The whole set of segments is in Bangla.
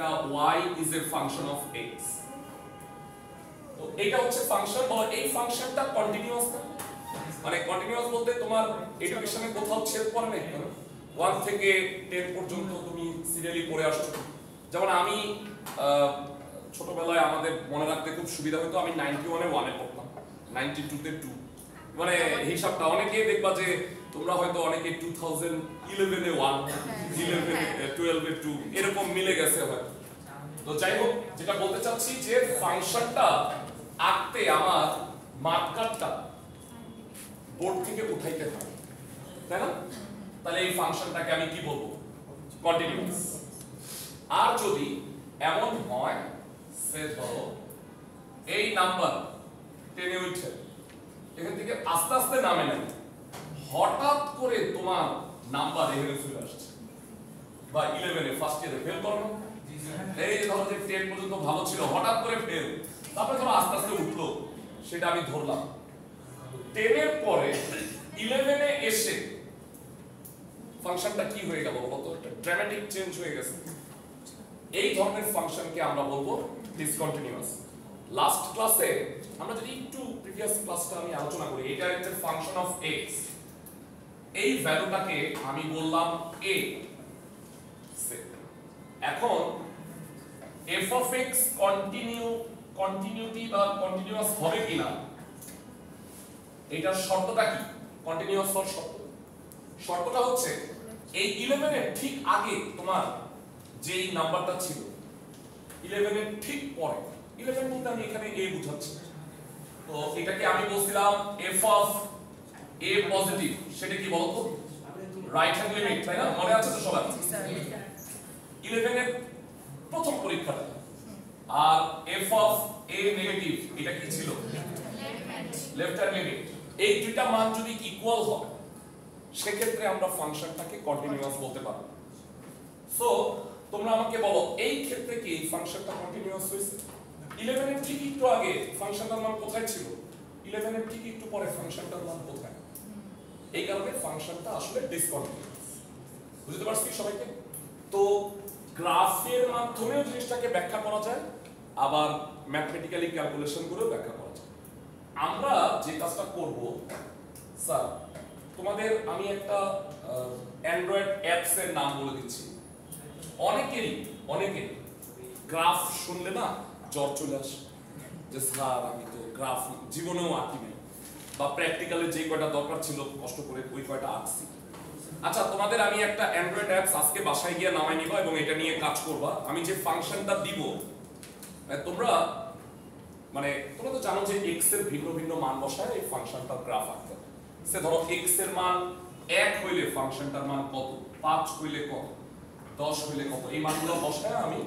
y is a function of x তো এটা হচ্ছে ফাংশন আর এই ফাংশনটা কন্টিনিউয়াস না মানে কন্টিনিউয়াস বলতে তোমার এডুকেশনে কোথাও ছেদ পড়ে নাই 1 থেকে 10 পর্যন্ত তুমি সিরিয়ালি পড়ে আসছো যেমন আমি ছোটবেলায় আমাদের মনে রাখতে খুব সুবিধা হতো আমি 91 এ 1 এ পড়তাম 92 তে 2 মানে হিসাবটা অনেকেই দেখবা যে তোমরা হয়তো অনেকে 2011 এ 1 11 এ 12 এ 2 এরকম মিলে গেছে হয়তো তো যাই হোক যেটা বলতে চাচ্ছি যে ফাংশনটা আঁকতে আমার মার্কারটা বোর্ড থেকে উঠাইতে হবে তাই না তাহলে এই ফাংশনটাকে আমি কি বলবো কন্টিনিউয়াস আর যদি এমন হয় সে ধরো এই নাম্বার 10 এ উঠে এখান থেকে আস্তে আস্তে নামে নাই হঠাৎ করে তোমার নাম্বার এখানে চলে আসছে বা 11 এ ফার্স্ট ইয়ারে ফেল করো এই ধরো যে 10 পর্যন্ত ভালো ছিল হঠাৎ করে ফেল তারপরে ধরো আস্তে আস্তে উঠলো সেটা আমি ধরলাম 10 এর পরে 11 এ এসে ফাংশনটা কি হয়ে গেল বলতো একটা ড্রামাটিক চেঞ্জ হয়ে গেছে এই ধরনের ফাংশনকে আমরা বলবো ডিসকন্টিনিউয়াস লাস্ট ক্লাসে আমরা যদি একটু প্রিভিয়াস ক্লাসটা আমি আলোচনা করি এটা হচ্ছে ফাংশন অফ x এই ভ্যালুটাকে আমি বললাম a এখন f of x কন্টিনিউটি বা কন্টিনিউয়াস হবে কিনা এটার শর্তটা কি কন্টিনিউয়াস হওয়ার শর্তটা হচ্ছে এই 11 এর ঠিক আগে তোমার যেই নাম্বারটা ছিল 11 এর ঠিক পরে 11 বলতে আমি এখানে a বুঝাচ্ছি তো এটাকে আমি বলছিলাম f of a পজিটিভ সেটা কি বলতো রাইট হ্যান্ড লিমিট তাই না মনে আছে তো সবার 11 এর প্রথম পরীক্ষাটা আর f of a নেগেটিভ এটা কি ছিল লেফট হ্যান্ড লিমিট এই দুইটা মান যদি ইকুয়াল হয় সেক্ষেত্রে আমরা ফাংশনটাকে কন্টিনিউয়াস বলতে পারবো সো তোমরা আমাকে বলো এই ক্ষেত্রে কি এই ফাংশনটা কন্টিনিউয়াস হইছে 11 এর ঠিক একটু আগে ফাংশনটার মান কোথায় ছিল 11 এর ঠিক একটু পরে ফাংশনটার মান কোথায় এই কারণে ফাংশনটা আসলে ডিসকন্টিনিউয়াস বুঝতে পারছি সবাইকে তো গ্রাফের মাধ্যমেও জিনিসটাকে ব্যাখ্যা করা যায় আবার ম্যাথমেটিক্যালি ক্যালকুলেশন করেও ব্যাখ্যা করা যায় আমরা যে কাজটা করব স্যার তোমাদের আমি একটা অ্যান্ড্রয়েড অ্যাপস এর নাম বলে দিচ্ছি অনেকেরই গ্রাফ শুনলে না জ্বর চলে আসে যে স্যার আমি তো গ্রাফ জীবনেও আঁকি নাই বা প্র্যাকটিক্যালি যে কয়টা দরকার ছিল কষ্ট করে ওই কয়টা আঁকছি আচ্ছা তোমাদের আমি একটা অ্যান্ড্রয়েড অ্যাপস আজকে বাসায় গিয়ে নামাই নিবা এবং এটা নিয়ে কাজ করবা আমি যে ফাংশনটা দিব তোমরা তোমরা তো জানো যে x এর ভিন্ন ভিন্ন মান বসায় এই ফাংশনটার গ্রাফ আঁকতে সে ধরো x এর মান 1 হইলে ফাংশনটার মান কত 5 হইলে কত 10 হইলে কত এই মানগুলো বসায় আমি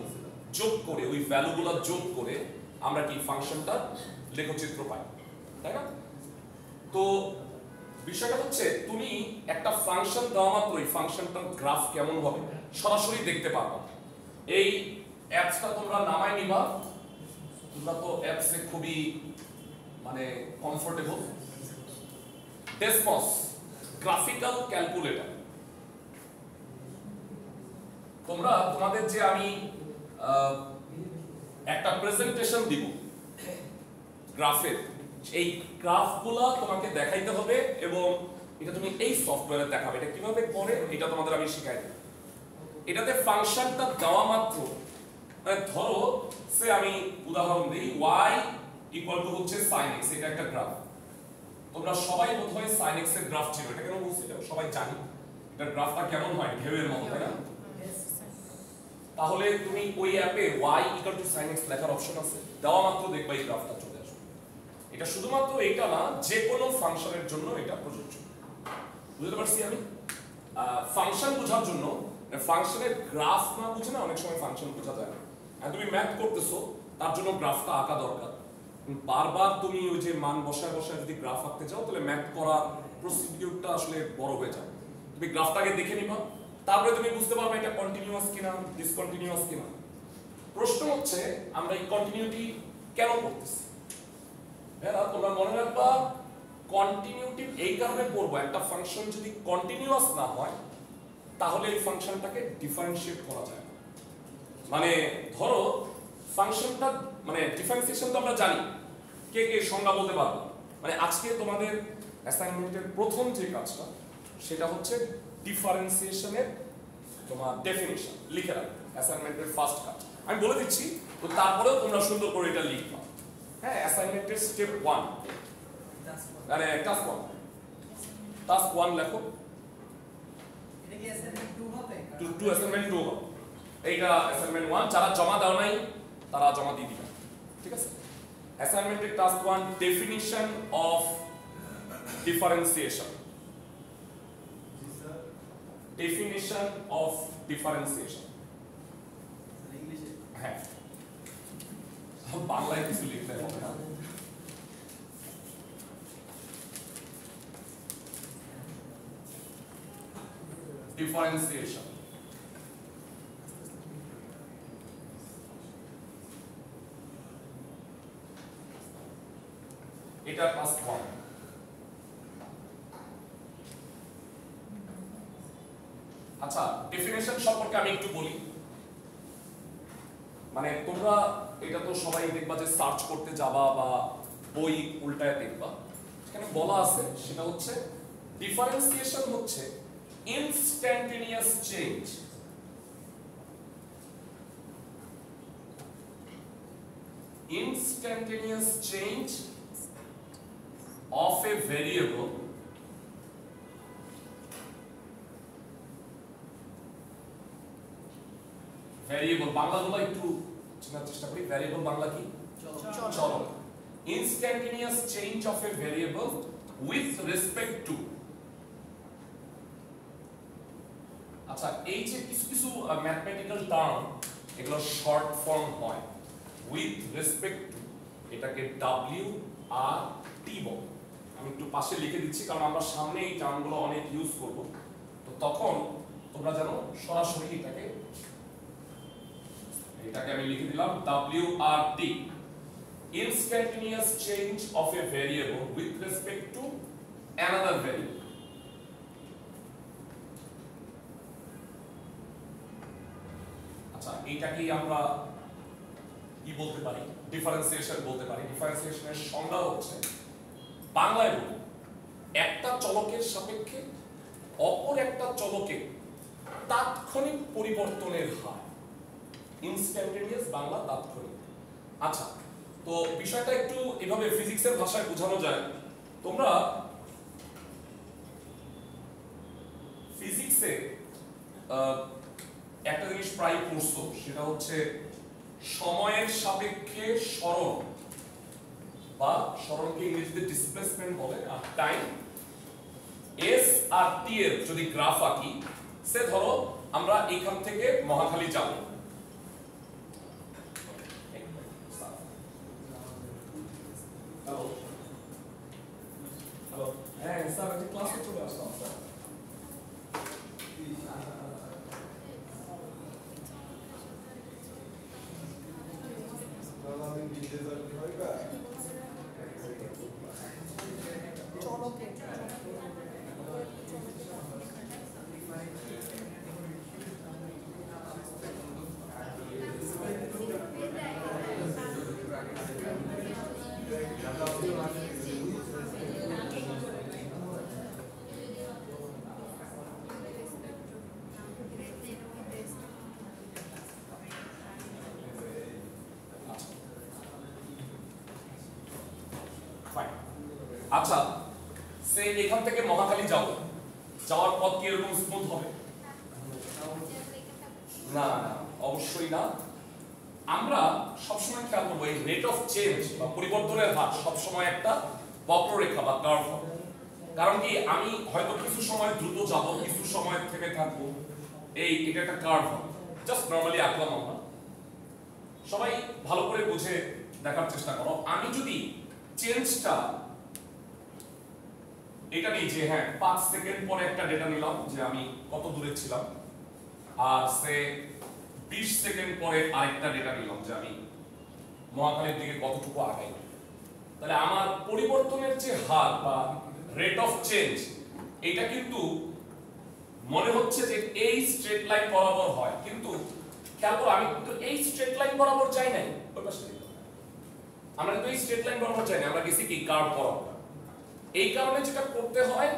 যোগ করে ওই ভ্যালুগুলো যোগ করে আমরা কি ফাংশনটার লেখচিত্র পাই তাই না তো বিষয়টা হচ্ছে তুমি একটা ফাংশন দেওয়া মাত্রই ফাংশনটার গ্রাফ কেমন হবে সরাসরি দেখতে পারবা এই অ্যাপসটা তোমরা নামাই নিবা তোমরা তো অ্যাপসে খুবই কমফোর্টেবল ডেসমস গ্রাফিক্যাল ক্যালকুলেটর তোমরা তোমাদের যে আমি একটা প্রেজেন্টেশন দিব গ্রাফের এই গ্রাফগুলো তোমাকে দেখাইতে হবে এবং এটা তুমি এই সফটওয়্যারে দেখাবে এটা কিভাবে করে এটা তোমাদের আমি শিখাই দেব এটাতে ফাংশনটা দেওয়া মাত্র ধরো সে আমি উদাহরণ দিই y হচ্ছে sin x এটা একটা গ্রাফ তোমরা সবাই বোধহয় sin x এর গ্রাফ ছিল এটা কেন বলছি এটা সবাই জানি এটা গ্রাফটা কেমন হয় ঢেউয়ের মতো তাই না তাহলে তুমি ওই অ্যাপে y sin x লেখার অপশন আছে দেওয়া মাত্র দেখবা এই গ্রাফটা চলে আসবে এটা শুধুমাত্র এটা না যে কোনো ফাংশনের জন্য এটা প্রযোজ্য বুঝতে পারছি আমি ফাংশন বোঝার জন্য ফাংশনের গ্রাফ না বুঝে না অনেক সময় ফাংশন বোঝা যায় না আর তুমি ম্যাথ করতেছো তার জন্য গ্রাফটা আঁকা দরকার বারবার তুমি ওই যে মান বসায় বসায় যদি গ্রাফ আঁকতে চাও তাহলে ম্যাথ করার প্রসিডিউরটা আসলে বড় হয়ে যায় তুমি গ্রাফটাকে দেখে নিবা তারপরে তুমি বুঝতে পারবে এটা কন্টিনিউয়াস কিনা ডিসকন্টিনিউয়াস কিনা প্রশ্ন হচ্ছে আমরা এই কন্টিনিউটি কেন করতেছি হ্যাঁ তোমরা মনে রাখবা কন্টিনিউটি এই কারণে করব একটা ফাংশন যদি কন্টিনিউয়াস না হয় তাহলে এই ফাংশনটাকে ডিফারেনশিয়েট করা যায় মানে ধরো ফাংশনটা মানে ডিফারেন্সিয়েশন তো আমরা জানি, কে কে সংজ্ঞা বলতে পারবো? মানে আজকে তোমাদের অ্যাসাইনমেন্টের প্রথম যে কাজটা সেটা হচ্ছে ডিফারেন্সিয়েশনের তোমার ডেফিনিশন লিখে রাখবে, অ্যাসাইনমেন্টের ফার্স্ট কাজ। আমি বলে দিচ্ছি, তো তারপরেও তোমরা সুন্দর করে এটা লিখবা। হ্যাঁ, অ্যাসাইনমেন্টের স্টেপ 1 মানে টাস্ক 1, টাস্ক 1 লেখো। এটা কি অ্যাসাইনমেন্ট 2 হবে? 2 অ্যাসাইনমেন্ট 2 হবে। এইটা অ্যাসাইনমেন্ট 1, যারা জমা দাও নাই তারা জমা দিয়ে দিবে, ঠিক আছে? অ্যাসাইনমেন্টের task 1 definition of differentiation. Definition of differentiation ইংলিশে। হ্যাঁ, বাংলায় কিছু লিখতে হবে না। ডিফারেন্সিয়েশন এটা টাস্ক 1। আচ্ছা, ডেফিনিশন সম্পর্কে আমি একটু বলি। মানে তোমরা এটা তো সবাই দেখবা যে সার্চ করতে যাবা বা বই উল্টায় দেখবা, এখানে বলা আছে সেটা হচ্ছে ডিফারেন্সিয়েশন হচ্ছে instantaneous change of a variable বাংলাগুলো একটু চেনার চেষ্টা করি। ভ্যারিয়েবল বাংলা কি? চলক। Instantaneous change of A variable with respect to. আচ্ছা, এই যে কিছু কিছু ম্যাথমেটিক্যাল টার্ম এগুলো শর্ট ফর্ম হয় উইথ রেসপেক্ট টু, এটাকে ডব্লিউ আর টি বলে। আমি একটু পাশে লিখে দিচ্ছি কারণ আমরা সামনে এই টার্মগুলো অনেক ইউজ করব, তো তখন তোমরা জানো সরাসরি এটাকে আমি লিখে দিলাম WRT, instantaneous change of a variable with respect to another variable। আচ্ছা, এইটাকেই আমরা কি বলতে পারি? ডিফারেন্সিয়েশন বলতে পারি। ডিফারেন্সিয়েশনের সংজ্ঞা হচ্ছে, বাংলায় বলি, একটা চলকের সাপেক্ষে অপর একটা চলকের তাৎক্ষণিক পরিবর্তনের হার। ইনস্ট্যান্টেনিয়াস বাংলা তাৎক্ষণিক। আচ্ছা, তো বিষয়টা একটু এভাবে ফিজিক্সের ভাষায় বোঝানো যায়। তোমরা ফিজিক্সে একটা জিনিস প্রায় পড়ছো, সেটা হচ্ছে সময়ের সাপেক্ষে সরণ, বা সরণকে ইংরেজিতে ডিসপ্লেসমেন্ট বলে। আর টাইম, এস আর টি এর যদি গ্রাফ আঁকি, সে ধরো আমরা এখান থেকে মহাখালী যাব, হ্যাঁ স্যার আজকে ক্লাসে চলে আসলাম স্যার। আচ্ছা, সে এখান থেকে মহাখালী যাব, যাওয়ার পথ কি এরকম স্মুথ হবে? না, অবশ্যই না। আমরা সবসময় খেয়াল করবো এই রেট অফ চেঞ্জ বা পরিবর্তনের হার সবসময় একটা বক্ররেখা বা কার্ভ হবে। কারণ কি, আমি হয়তো কিছু সময় দ্রুত যাব, কিছু সময় থেমে থাকবো, এটা একটা কার্ভ হবে। জাস্ট নরমালি আঁকলাম আমরা। সবাই ভালো করে বুঝে দেখার চেষ্টা করো। আমি যদি চেঞ্জটা এটা নিই যে হ্যাঁ 5 সেকেন্ড পরে একটা ডেটা নিলাম যে আমি কত দূরে ছিলাম, আর সে 20 সেকেন্ড পরে আরেকটা ডেটা নিলাম যে আমি মহাখালীর দিকে কতটুকু আগাই, তাহলে আমার পরিবর্তনের যে হার বা রেট অফ চেঞ্জ, এটা কিন্তু মনে হচ্ছে যে এই স্ট্রেট লাইন বরাবর হয়, কিন্তু খেয়াল করো আমি কিন্তু এই স্ট্রেট লাইন বরাবর যাই নাই, ওই পাশে দিলাম। আমরা কিন্তু এই স্ট্রেট লাইন বরাবর যাই না, আমরা গেছি কি কার্ভ বরাবর। এই কারণে যেটা করতে হয়,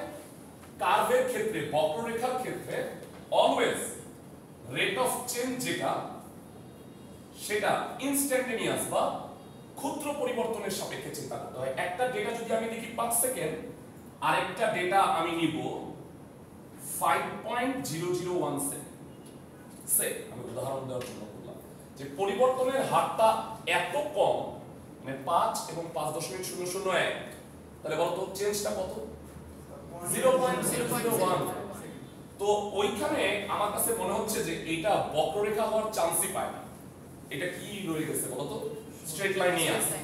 কার্ভের ক্ষেত্রে, বক্ররেখার ক্ষেত্রে অলওয়েজ রেট অফ চেঞ্জ যেটা, সেটা ইনস্ট্যান্টেনিয়াস বা ক্ষুদ্র পরিবর্তনের সাপেক্ষে চিন্তা করতে হয়। একটা ডেটা যদি আমি দেখি 5 সেকেন্ড, আরেকটা ডেটা আমি নিব 5.001 সেকেন্ড। আমি উদাহরণ দেওয়ার জন্য বললাম যে পরিবর্তনের হারটা এত কম, মানে 5 এবং 5.001, তাহলে বলতো চেঞ্জটা কত? 0.001। তো ওইখানে আমার কাছে মনে হচ্ছে যে এটা বক্ররেখা হওয়ার চান্সই পায় না, এটা কি রয়ে গেছে বলতো? স্ট্রেট লাইনই আছে।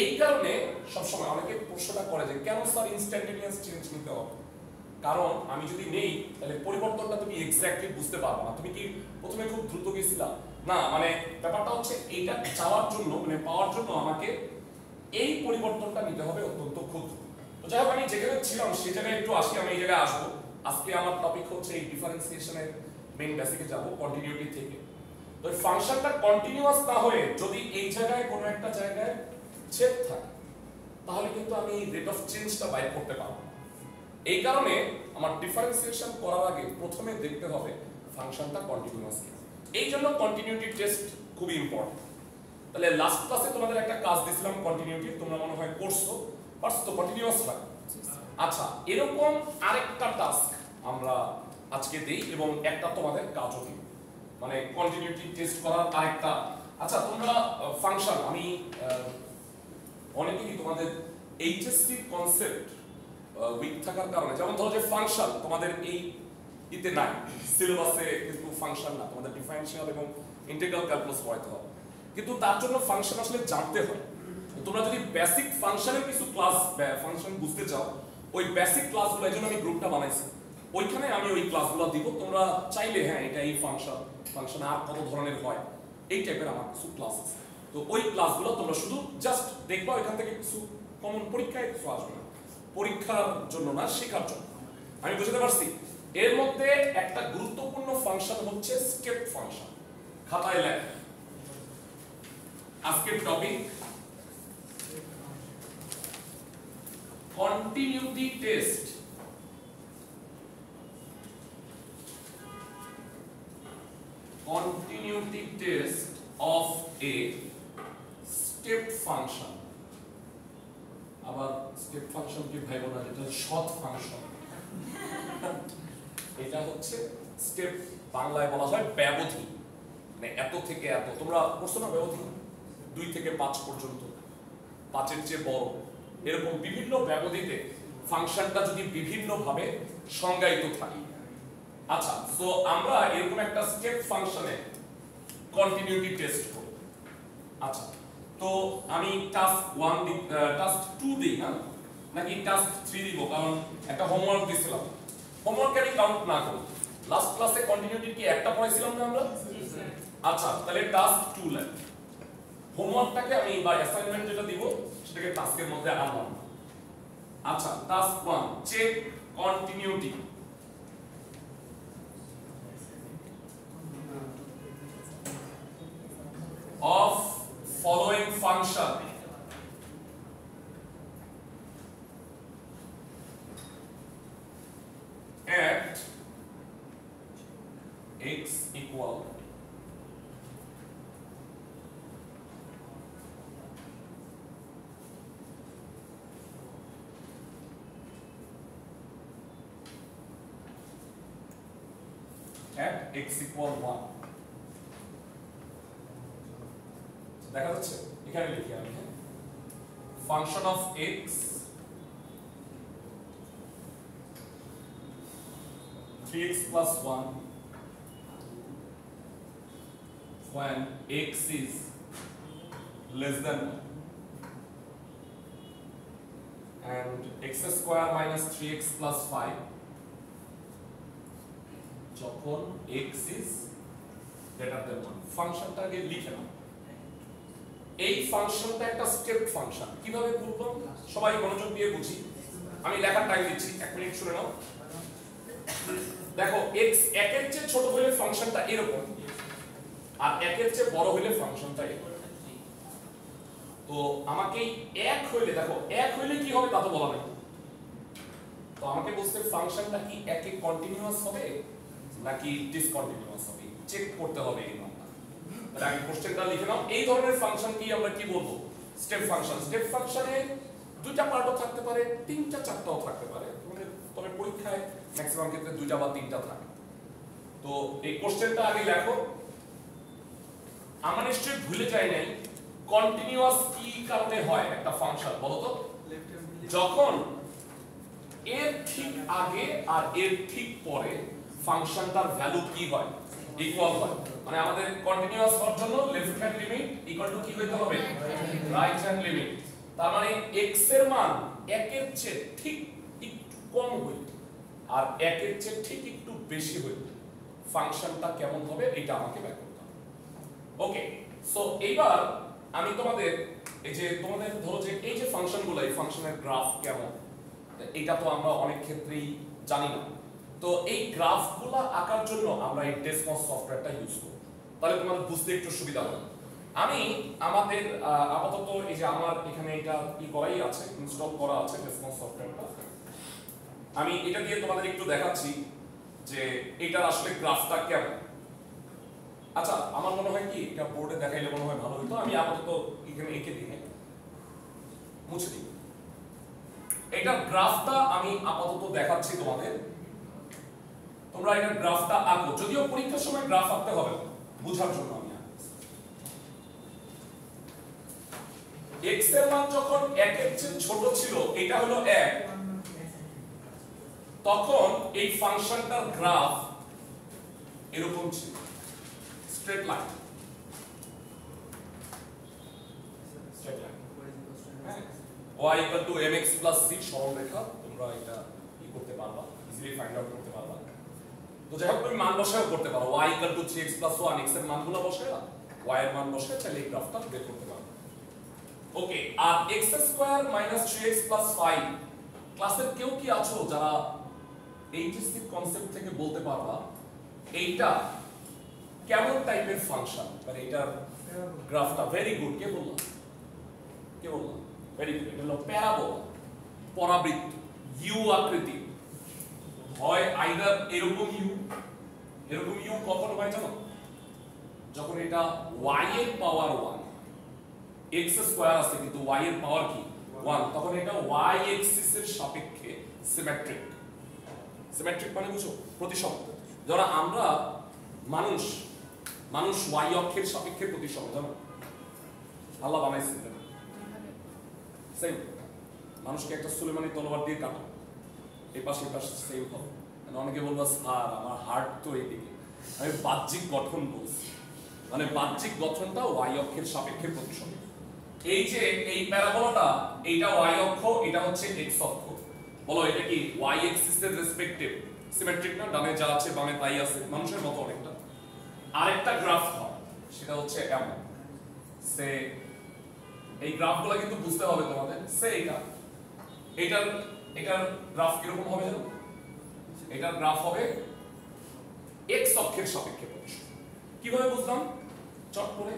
এই কারণে সবসময় অনেকে প্রশ্নটা করে যে কেন স্যার ইনস্ট্যান্টেনিয়াস চেঞ্জ নিতে হবে? কারণ আমি যদি নেই তাহলে পরিবর্তনটা তুমি এক্স্যাক্টলি বুঝতে পারবে না। তুমি কি প্রথমে খুব দ্রুত গেছিলা না, মানে ব্যাপারটা হচ্ছে এইটা চাওয়ার জন্য, মানে পাওয়ার জন্য আমাকে এই পরিবর্তনটা নিতে হবে অত্যন্ত ক্ষুদ্র। তো যাই হোক, আমি যেখানে ছিলাম সেই জায়গায় একটু আসি, আমি এই জায়গায় আসবো। আজকে আমার টপিক হচ্ছে এই ডিফারেন্সিয়েশনের মেইন বেসিকে যাব, কন্টিনিউটি থেকে। তো এই ফাংশনটা কন্টিনিউয়াস না হয়ে যদি এই জায়গায় কোনো একটা জায়গায় ছেদ থাকে, তাহলে কিন্তু আমি রেট অফ চেঞ্জটা বাইর করতে পারবো। এই কারণে আমার ডিফারেন্সিয়েশন করার আগে প্রথমে দেখতে হবে ফাংশনটা কন্টিনিউয়াস কিনা। এই জন্য কন্টিনিউটি টেস্ট খুবই ইম্পর্টেন্ট। তাহলে লাস্ট ক্লাসে তোমাদের একটা কাজ দিয়েছিলাম কন্টিনিউটি, তোমরা মনে হয় করছো, পারছো তো কন্টিনিউয়াস হয়। আচ্ছা, এরকম আরেকটা টাস্ক আমরা আজকে দেই এবং একটা তোমাদের কাজও দিই, মানে কন্টিনিউটি টেস্ট করার আরেকটা। আচ্ছা, তোমরা ফাংশন, আমি অনেকেই তোমাদের এইচএসসি কনসেপ্ট উইক থাকার কারণে, যেমন ধরো যে ফাংশন তোমাদের এই ইতে নাই, সিলেবাসে কিন্তু ফাংশন না, তোমাদের ডিফারেনশিয়াল এবং ইন্টিগ্রাল ক্যালকুলাস পড়াতে হবে, কিন্তু তার জন্য ফাংশন আসলে জানতে হয়। তোমরা যদি বেসিক ফাংশনের কিছু ক্লাস, ফাংশন বুঝতে চাও, ওই বেসিক ক্লাসগুলো, এই জন্য আমি গ্রুপটা বানাইছি, ওইখানে আমি ওই ক্লাসগুলো দিব। তোমরা চাইলে হ্যাঁ এটা এই ফাংশন, ফাংশন আর কত ধরনের হয়, এই টাইপের আমার কিছু ক্লাস আছে। তো ওই ক্লাসগুলো তোমরা শুধু জাস্ট দেখবা, ওইখান থেকে কিছু কমন পরীক্ষায় কিছু আসবে না, পরীক্ষার জন্য না, শেখার জন্য। আমি বুঝতে পারছি। এর মধ্যে একটা গুরুত্বপূর্ণ ফাংশন হচ্ছে স্টেপ ফাংশন। খাতায় লেখ, আজকের topic continuity test. Continuity test of a step function। আবার স্টেপ ফাংশন কি ভাইবো না, এটা শর্ট ফাংশন। এটা হচ্ছে স্টেপ, বাংলায় বলা হয় ব্যবধি, মানে এত থেকে এত। তোমরা পড়ছো না ব্যবধি, 2 থেকে 5 পর্যন্ত, 5-এর চেয়ে বড়, এরকম বিভিন্ন ব্যবধিতে ফাংশনটা যদি বিভিন্ন ভাবে সংজ্ঞায়িত থাকে। আচ্ছা, সো আমরা এরকম একটা স্টেপ ফাংশনে কন্টিনিউটি টেস্ট করব। আচ্ছা, তো আমি টাস্ক 1 দি, টাস্ক 2 দিই না, নাকি টাস্ক 3 দিব? কারণ একটা হোমওয়ার্ক দিছিলাম, হোমওয়ার্ক আমি কাউন্ট না করি। লাস্ট ক্লাসে কন্টিনিউটি কি একটা পড়াইছিলাম না আমরা? আচ্ছা, তাহলে টাস্ক 2 লেখ। হোমওয়ার্কটাকে আমি বা অ্যাসাইনমেন্ট যেটা দিব সেটাকে টাস্কের মধ্যে আনলাম। আচ্ছা, task 1, check continuity of following function at x equal at x equal 1। দেখা যাচ্ছে? এখানে লিখি আমি, function of x 3x plus 1 when x is less than 1 and x square minus 3x plus 5 যখন x is greater than 1। ফাংশনটা আগে লিখে নাও। এই ফাংশনটা একটা স্টেপ ফাংশন। কিভাবে বুঝবো? সবাই মনোযোগ দিয়ে বুঝি, আমি লেখার টাইম দিচ্ছি, 1 মিনিট শুনে নাও। দেখো, x 1 এর চেয়ে ছোট হলে ফাংশনটা এরকম, আর 1 এর চেয়ে বড় হলে ফাংশনটা এক। তো আমাকে 1 হইলে দেখো 1 হইলে কি হবে তা তো বলা নাই। তো আমাকে বলতে ফাংশনটা কি 1 এ কন্টিনিউয়াস হবে নাকি ডিসকন্টিনিউয়াস হবে চেক করতে হবে এই নামটা। তাহলে আমি কোশ্চেনটা লিখে নাও। এই ধরনের ফাংশন কি আমরা কি বলবো? Step function. স্টেপ ফাংশনে দুইটা পার্টও থাকতে পারে, তিনটা চারটাও থাকতে পারে, তবে পরীক্ষায় ম্যাক্সিমাম ক্ষেত্রে দুইটা বা তিনটা থাকে। তো এই কোশ্চেনটা আগে লেখো। আমরা নিশ্চয়ই ভুলে যাই নাই কন্টিনিউয়াস কি কারণে হয় একটা ফাংশন বলো তো? যখন এর ঠিক আগে আর এর ঠিক পরে ফাংশনটার ভ্যালু কি হয়? ইকুয়াল হয়। মানে আমাদের কন্টিনিউয়াস হওয়ার জন্য left hand limit equal to কি হইতে হবে? Right hand limit. তার মানে x এর মান 1 এর চেয়ে ঠিক একটু কম হইলে আর 1 এর চেয়ে ঠিক একটু বেশি হইলে ফাংশনটা কেমন হবে এটা আমাকে বের করতে হবে। ওকে, সো এইবার আমি তোমাদের এই যে তোমাদের ধরো যে এই যে ফাংশনগুলো, এই ফাংশনের গ্রাফ কেমন এটা তো আমরা অনেক ক্ষেত্রেই জানি না। তো এই গ্রাফগুলো আঁকার জন্য আমরা এই ডেসমস সফটওয়্যারটা ইউজ করব, তাহলে তোমাদের বুঝতে একটু সুবিধা হবে। আমি আমাদের আপাতত এই যে আমার এখানে এটা কি করাই আছে, ইনস্টল করা আছে ডেসমস সফটওয়্যারটা। আমি এটা দিয়ে তোমাদের একটু দেখাচ্ছি যে এটার আসলে গ্রাফটা কেমন। আচ্ছা, আমার মনে হয় কি এটা বোর্ডে দেখাইলে মনে হয় ভালো হতো। আমি আপাতত এখানে এঁকে দিয়ে মুছে দিই। এটার গ্রাফটা আমি আপাতত দেখাচ্ছি তোমাদের, তোমরা এটার গ্রাফটা আঁকো। যদিও পরীক্ষার সময় গ্রাফ আঁকতে হবে বোঝার জন্য। আমি x এর মান যখন 1 এর চেয়ে ছোট ছিল, এটা হলো 1, তখন এই ফাংশনটার গ্রাফ এরকম ছিল, straight line. y = mx + c সরলরেখা। তোমরা এটা কি করতে পারবা, ইজিলি ফাইন্ড আউট করতে পারবা। তো যাই হোক, তুমি মান বসায়ও করতে পারো, y = 3x + 1, x এর মানগুলো বসায়লা y এর মান বসায় তাহলে এই গ্রাফটা বের করতে পারবে। ওকে, আর x² - 3x + 5 ক্লাসের কেউ কি আছো যারা এইচএসসি কনসেপ্ট থেকে বলতে পারবা এইটা কেমন টাইপের ফাংশন? মানে এটার গ্রাফটা ভেরি গুড। কে বললো? কে বললো? Very good. এটা হলো প্যারাবোলা, পরাবৃত্ত, ইউ আকৃতি। হয় আইদার এরকম ইউ, এরকম ইউ কখন হয় জানো? যখন এটা y এর পাওয়ার 1, x² আছে কিন্তু y এর পাওয়ার কি 1, তখন এটা y এক্সিস এর সাপেক্ষে সিমেট্রিক। সিমেট্রিক মানে বুঝো? প্রতিসম। যারা আমরা মানুষ y অক্ষের সাপেক্ষে প্রতিসম, জানো? আল্লাহ বানাইছে সেম। মানুষকে একটা সুলেমানি তলোয়ার দিয়ে কাটো, এই পাশে সেম হবে। অনেকে বলবা স্যার আমার হার্ট তো এইদিকে, আমি বাহ্যিক গঠন বলছি। মানে বাহ্যিক গঠনটা y অক্ষের সাপেক্ষে প্রতিসম। এই যে এই প্যারাবোলাটা, এইটা y অক্ষ, এটা হচ্ছে x অক্ষ। বলো এটা কি y এক্সিস এর রেসপেক্টিভ সিমেট্রিক না? ডানে যা আছে বামে তাই আছে, মানুষের মতো অনেকটা। আরেকটা গ্রাফ হয়, সেটা হচ্ছে এমন। সে এই গ্রাফগুলো কিন্তু বুঝতে হবে তোমাদের। সে এটার গ্রাফ কিরকম হবে জানো? এটার গ্রাফ হবে x অক্ষের সাপেক্ষে প্রতিসম। কিভাবে বুঝলাম? চট করে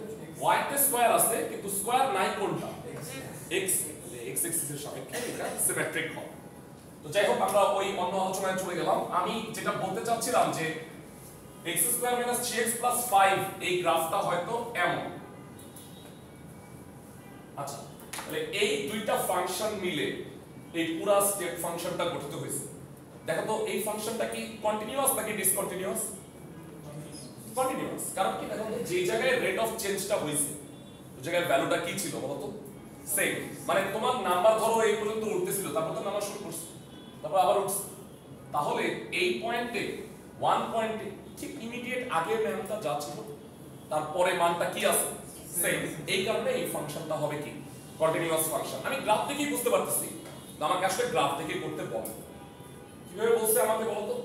y তে স্কয়ার আছে কিন্তু স্কয়ার নাই কোনটা? x এক্সিস এর সাপেক্ষে এটা সিমেট্রিক হবে। তো যাই হোক, আমরা ওই অন্য আলোচনায় চলে গেলাম। আমি যেটা বলতে চাচ্ছিলাম যে x² - 3x + 5 এই গ্রাফটা হয়তো এমন। আচ্ছা, তাহলে এই দুইটা ফাংশন মিলে এই পুরো স্টেপ ফাংশনটা গঠিত হয়েছে। দেখো তো এই ফাংশনটা কি কন্টিনিউয়াস নাকি ডিসকন্টিনিউয়াস? কন্টিনিউয়াস। কারণ কি দেখো তো, যে জায়গায় রেট অফ চেঞ্জটা হয়েছে ওই জায়গায় ভ্যালুটা কি ছিল বলো তো? সেম। মানে তোমার নাম্বার ধরো এই পর্যন্ত উঠতেছিল, তারপর তো নাম্বার শুরু করছে, তারপর আবার উঠছে। তাহলে এই পয়েন্টে 1 পয়েন্টে ঠিক ইমিডিয়েট আগের মানটা যা ছিল তারপরে মানটা কি আছে? সেম। এই কারণে এই ফাংশনটা হবে কি কন্টিনিউয়াস ফাংশন। আমি গ্রাফ থেকেই বুঝতে পারতেছি, আমাকে আসলে গ্রাফ থেকে করতে বলে। কিভাবে বলছে আমাকে বলো তো?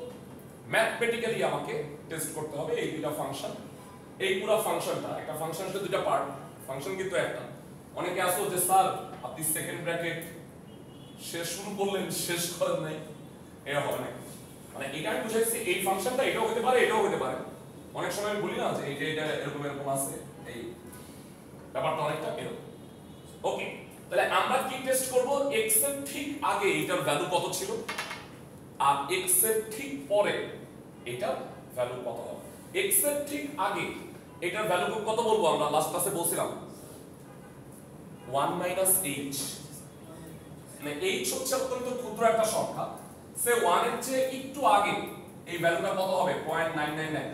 ম্যাথমেটিক্যালি আমাকে টেস্ট করতে হবে এই দুটো ফাংশন। এই পুরো ফাংশনটা, একটা ফাংশনের দুটো পার্ট, ফাংশন কিন্তু একটা। অনেকে আসো যে স্যার আপনি সেকেন্ড ব্র্যাকেট শেষ শুরু করলেন শেষ করেন নাই, এটা হবে না। মানে এটা আমি বুঝাইছি এই ফাংশনটা এটাও হতে পারে এটাও হতে পারে, অনেক সময় আমি বলি না যে এটা এরকম এরকম আছে, এই ব্যাপারটা অনেকটা এরকম। ওকে, তাহলে আমরা কি টেস্ট করব? x এর ঠিক আগে এটার ভ্যালু কত ছিল আর x এর ঠিক পরে এটার ভ্যালু কত হবে। x এর ঠিক আগে এটার ভ্যালু কত বলবো আমরা? লাস্ট ক্লাসে বলছিলাম 1 h, মানে h হচ্ছে অত্যন্ত ক্ষুদ্র একটা সংখ্যা, সে 1 এর চেয়ে একটু আগে এই ভ্যালুটা কত হবে? 0.999।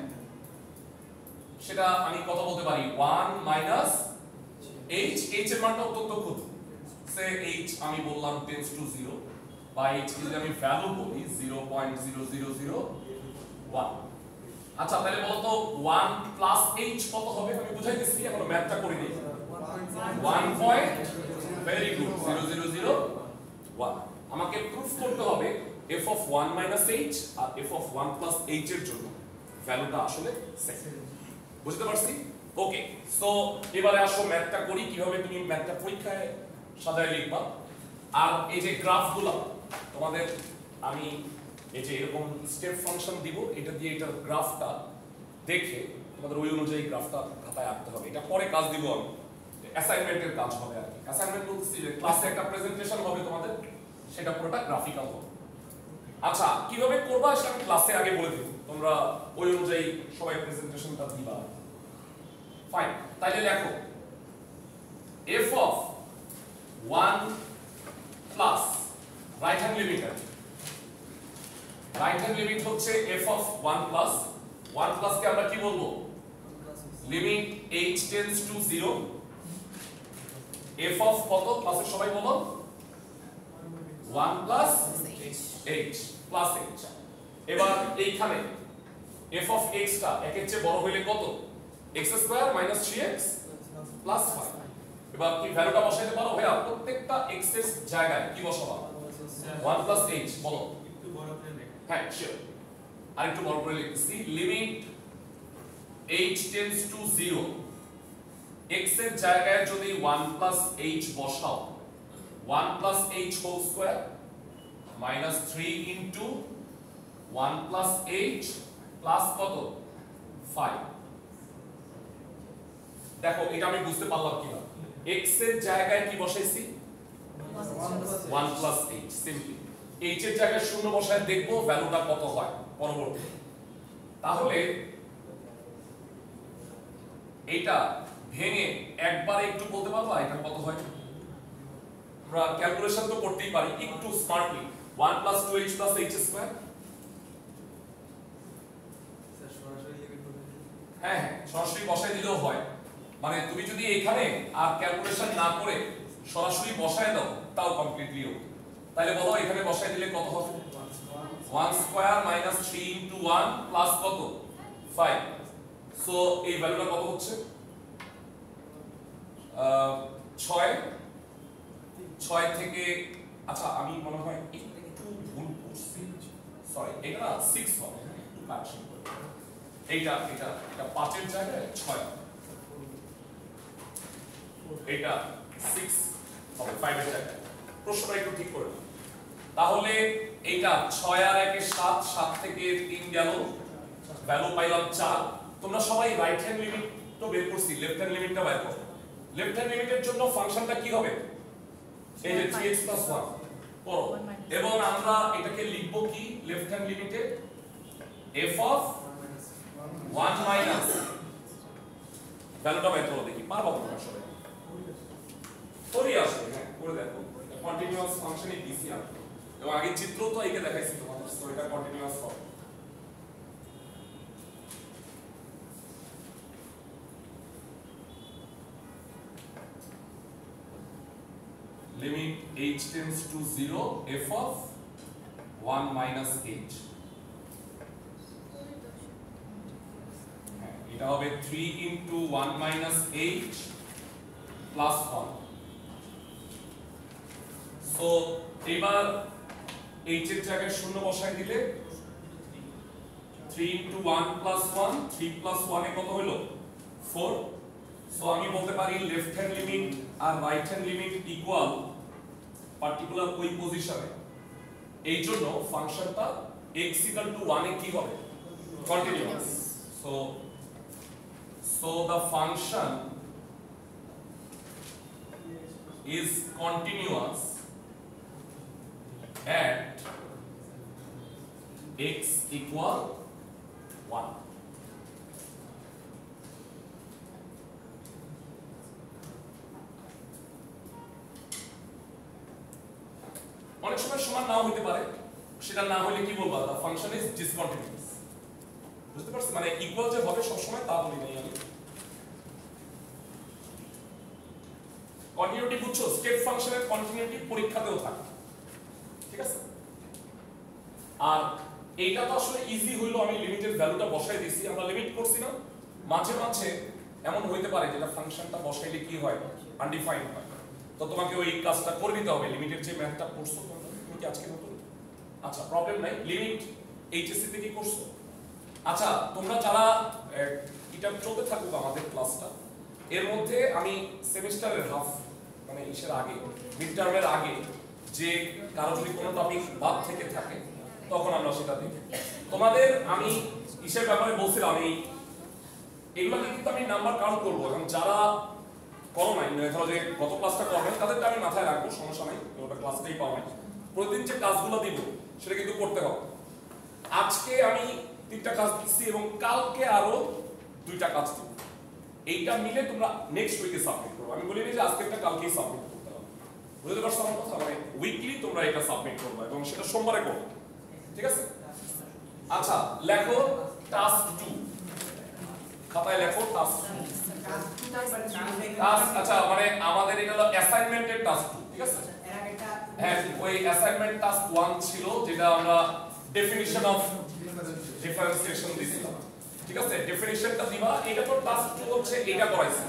সেটা আমি কত বলতে পারি? 1 h, h এর মানটা অত্যন্ত ক্ষুদ্র, সে h আমি বললাম টেন্ডস টু 0 বা h যদি আমি ভ্যালু বলি 0.0001। আচ্ছা তাহলে বলো তো 1 প্লাস h কত হবে? আমি বুঝাইতেছি, এখনো ম্যাথটা করিনি। 1 পয়েন্ট, ভেরি গুড, 0001। আমাকে প্রুফ করতে হবে f of 1 minus h R f of 1 plus h এর জন্য ভ্যালুটা আসলে সেম। বুঝতে পারছি? ওকে, সো এবারে আসো ম্যাথটা করি, কিভাবে তুমি ম্যাথটা পরীক্ষায় সাজায় লিখবা। আর এই যে গ্রাফগুলো তোমাদের আমি এই যে এরকম স্টেপ ফাংশন দিব, এটা দিয়ে এটার গ্রাফটা দেখে তোমাদের ওই অনুযায়ী গ্রাফটা খাতায় আঁকতে হবে। এটা পরে কাজ দিব আমি, অ্যাসাইনমেন্টের কাজ হবে আর কি। অ্যাসাইনমেন্ট বলতেছি যে ক্লাসে একটা প্রেজেন্টেশন হবে তোমাদের, সেটা পুরোটা গ্রাফিক্যাল হবে। আচ্ছা কিভাবে করবা সেটা আমি ক্লাসে আগে বলে দেব, তোমরা ওই অনুযায়ী সবাই প্রেজেন্টেশনটা দিবা। ফাইন, তাইলে লেখো f of 1 plus right hand limit, right hand limit হচ্ছে f of 1 plus 1 plus কে আমরা কি বলবো? Limit h tends to 0, f of কত ক্লাসে সবাই বলো? 1 plus h plus h। এবার এইখানে f of x টা একের চেয়ে বড় হইলে কত? x square minus 3x plus 5। এবার কি ভ্যালুটা বসাইতে পারো ভাইয়া? প্রত্যেকটা x এর জায়গায় কি বসাবা? 1 plus h বলো। একটু বড় করে লেখো। হ্যাঁ শিওর, আর একটু বড় করে লিখছি। Limit h tends to 0, x এর জায়গায় যদি 1 plus h বসাও, 1 plus h whole square minus 3 into 1 plus h plus কত? 5। দেখো এটা আমি বুঝতে পারলাম কিনা? x এর জায়গায় কি বসাইছি? 1 plus h, সিম্পলি h এর জায়গায় শূন্য বসায় দেখবো ভ্যালুটা কত হয় পরবর্তী। তাহলে এটা ভেঙে একবারে একটু বলতে পারবা এটা কত হয়? আমরা ক্যালকুলেশন তো করতেই পারি একটু smartly. 1 plus 2h plus h square. Sir সরাসরি লিমিট বলে দিন। হ্যাঁ হ্যাঁ, সরাসরি বসায় দিলেও হয়, মানে তুমি যদি এখানে আর ক্যালকুলেশন না করে সরাসরি বসায় দাও তাও কমপ্লিটলি ওকে। তাহলে বলো এখানে বসায় দিলে কত হবে? 1 স্কয়ার মাইনাস 3 into 1 প্লাস কত? 5। সো এই ভ্যালুটা কত হচ্ছে? 6 থেকে, আচ্ছা আমি মনে হয় একটু ভুল করছি, সরি এটা না 6 হবে, একটু কারেকশন করি। এইটা 5 এর জায়গায় 6, এটা 6 হবে 5 এর জায়গায়। প্রশ্নটা একটু ঠিক করে নাও। তাহলে এইটা 6 আর 1 এর 7, 7 থেকে 3 গেল, ভ্যালু পাইলাম 4। তোমরা সবাই রাইট হ্যান্ড লিমিট তো বের করছি, লেফট হ্যান্ড লিমিটটা বের করো। লেফট হ্যান্ড লিমিটের জন্য ফাংশনটা কি হবে? এই যে 3x 1 করো, এবং আমরা এটাকে লিখব কি লেফট হ্যান্ড লিমিটে? f of 1 minus, ভ্যালুটা বের করো দেখি পারবা তোমরা সবাই? করি আসলে, হ্যাঁ করে দেখো। কন্টিনিউয়াস ফাংশনে দিছি আমি, এবং আগে চিত্র তো একে দেখাইছি তোমাদের, তো এটা কন্টিনিউয়াস হবে। Limit h tends to 0, f of 1 minus h, এটা হবে 3 into 1 minus h plus 1। So এবার h এর জায়গায় শূন্য বসাই দিলে 3 into 1 plus 1, 3 plus 1 এ কত হলো? 4। সো আমি বলতে পারি লেফট হ্যান্ড লিমিট আর right hand limit equal particular ওই পজিশনে। এই জন্য ফাংশনটা x equal to 1 এ কি হবে? Continuous. So So the function is continuous at x equal 1. অনেক সময় সমান নাও হতে পারে, সেটা না হলে কি বলবো, the function is discontinuous। বুঝতে পারছেন, মানে ইকুয়াল যে হবে সব সময় তা বলি নাই আমি। কন্টিনিউটি বুঝছো, স্টেপ ফাংশনের কন্টিনিউটি পরীক্ষাতেও থাকে, ঠিক আছে। আর এইটা তো আসলে ইজি হইলো, আমি লিমিটের ভ্যালুটা বসাই দিছি, আমরা লিমিট করছি না। মাঝে মাঝে এমন হইতে পারে যেটা ফাংশনটা বসাইলে কি হয়, আনডিফাইন্ড হয়, তো তোমাকে ওই কাজটা করে দিতে হবে। লিমিটের যে ম্যাথটা করছো তুমি কি আজকে নতুন? আচ্ছা, প্রবলেম নাই, লিমিট এইচএসসি তে কি করছো? আচ্ছা, তোমরা যারা এটা চলতে থাকুক আমাদের ক্লাসটা, এর মধ্যে আমি সেমিস্টারের হাফ মানে ইসের আগে, মিড টার্মের আগে যে কারো যদি কোনো টপিক বাদ থেকে থাকে তখন আমরা সেটা দেখি। তোমাদের আমি ইসের ব্যাপারে বলছিলাম, এগুলোকে কিন্তু আমি নাম্বার কাউন্ট করবো, এবং যারা করো নাই, ধরো যে গত ক্লাসটা করবেন তাদেরটা আমি মাথায় রাখবো, সমস্যা নাই, ওটা ক্লাসটাই পাবেন। প্রতিদিন যে কাজগুলো দিব সেটা কিন্তু করতে হবে। আজকে আমি 3টা কাজ দিচ্ছি এবং কালকে আরো 2টা কাজ দিব, এইটা মিলে তোমরা নেক্সট উইকে সাবমিট করবে। আমি বলিনি যে আজকেরটা কালকেই সাবমিট করতে হবে, বুঝতে পারছো আমার কথা? মানে উইকলি তোমরা এটা সাবমিট করবে এবং সেটা সোমবারে করবে, ঠিক আছে? আচ্ছা, লেখো টাস্ক 2, খাতায় লেখো টাস্ক 2। আচ্ছা, মানে আমাদের এটা হলো অ্যাসাইনমেন্টের টাস্ক 2, ঠিক আছে? হ্যাঁ, ওই অ্যাসাইনমেন্ট টাস্ক 1 ছিল যেটা আমরা ডেফিনিশন অফ ডিফারেন্সিয়েশন দিছিলাম, ঠিক আছে? ডেফিনিশনটা দিবা, এটা তো টাস্ক 2 হচ্ছে, এটা করাইছি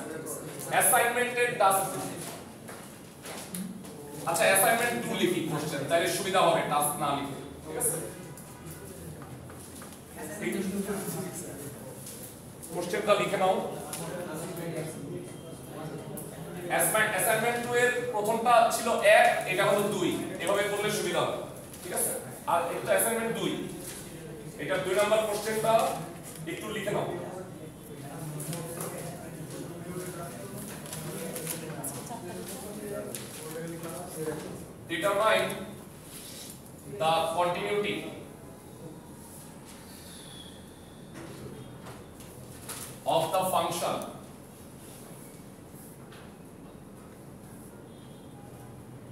অ্যাসাইনমেন্টের টাস্ক 2। আচ্ছা, অ্যাসাইনমেন্ট 2 লিখি কোশ্চেন, তাহলে সুবিধা হবে টাস্ক না লিখে, ঠিক আছে? কোশ্চেনটা লিখে নাও। অ্যাসাইনমেন্ট 2 এর প্রথমটা ছিল 1, এটা হলো 2, এভাবে করলে সুবিধা হবে, ঠিক আছে? আর এটা অ্যাসাইনমেন্ট 2, এটা 2 নাম্বার কোশ্চেনটা একটু লিখে নাও। Determine the continuity of the function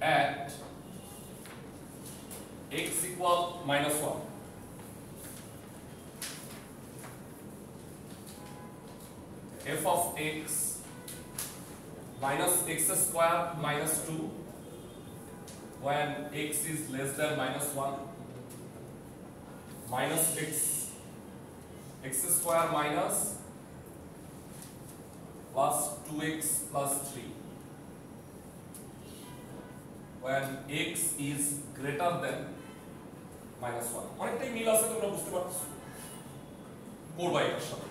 at x equal -1. F of x minus x square minus 2 when x is less than -1, minus x square minus plus 2x plus 3 when x is greater than -1। অনেকটাই মিল আছে, তোমরা বুঝতে পারছো, করবা এর সাথে।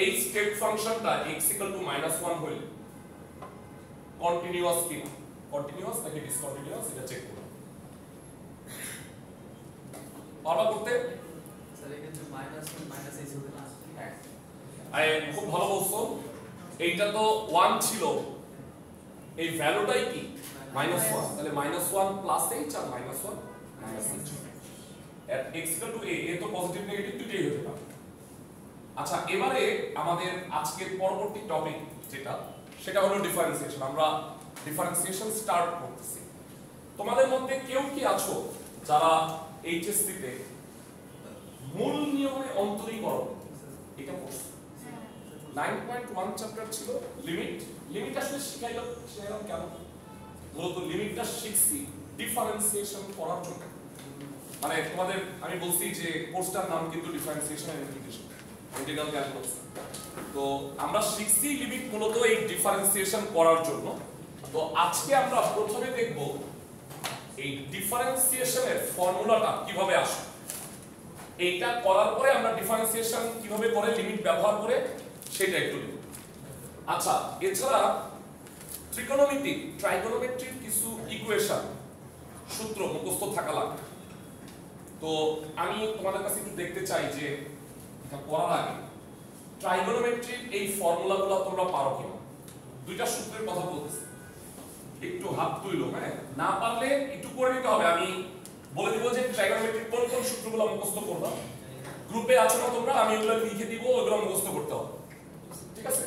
এই স্টেপ ফাংশনটা x = -1 হলে কন্টিনিউয়াস কিনা, কন্টিনিউয়াস নাকি ডিসকন্টিনিউয়াস, এটা চেক করো। পারবা করতে? স্যার এখানে -1 -h হবে না? হ্যাঁ, আরে খুব ভালো বলছো। এইটা তো 1 ছিল, এই ভ্যালুটাই কি -1, তাহলে -1 +h R -1 -h at x = a, এ তো পজিটিভ নেগেটিভ দুটোই হতে পারে। আচ্ছা, এবারে আমাদের আজকের পরবর্তী টপিক যেটা, সেটা হলো ডিফারেন্সিয়েশন। আমরা ডিফারেন্সিয়েশন স্টার্ট করতেছি। তোমাদের মধ্যে কেউ কি আছো যারা এইচএসসি তে মূল নিয়মে অন্তরীকরণ এটা পড়ছো? 9.1 চ্যাপ্টার ছিল লিমিট। লিমিট আসলে শিখাইলাম কেন? মূলত লিমিটটা শিখছি ডিফারেন্সিয়েশন করার জন্য। মানে তোমাদের আমি বলছি যে কোর্সটার নাম কিন্তু differentiation and integration, integral calculus. তো আমরা শিখছি লিমিট মূলত এই ডিফারেন্সিয়েশন করার জন্য। তো আজকে আমরা প্রথমে দেখব এই ডিফারেন্সিয়েশনের ফর্মুলাটা কিভাবে আসে। এইটা করার পরে আমরা ডিফারেন্সিয়েশন কিভাবে করে লিমিট ব্যবহার করে সেটা একটু দেখব। আচ্ছা, এছাড়া ত্রিকোণমিতিক ট্রাইগোনোমেট্রির কিছু ইকুয়েশন সূত্র মুখস্থ থাকা লাগবে। তো আমি তোমাদের কাছে একটু দেখতে চাই যে এটা করার আগে ট্রাইগোনোমেট্রির এই ফর্মুলাগুলো তোমরা পারো কিনা? দুইটা সূত্রের কথা বলতেছি, একটু হাত তুইলো, হ্যাঁ না পারলে একটু করে নিতে হবে। আমি বলে দিব যে ট্রাইগোনোমেট্রির কোন কোন সূত্রগুলো মুখস্থ করবা। গ্রুপে আছো না তোমরা, আমি এগুলো লিখে দিব, ওগুলো মুখস্থ করতে হবে, ঠিক আছে?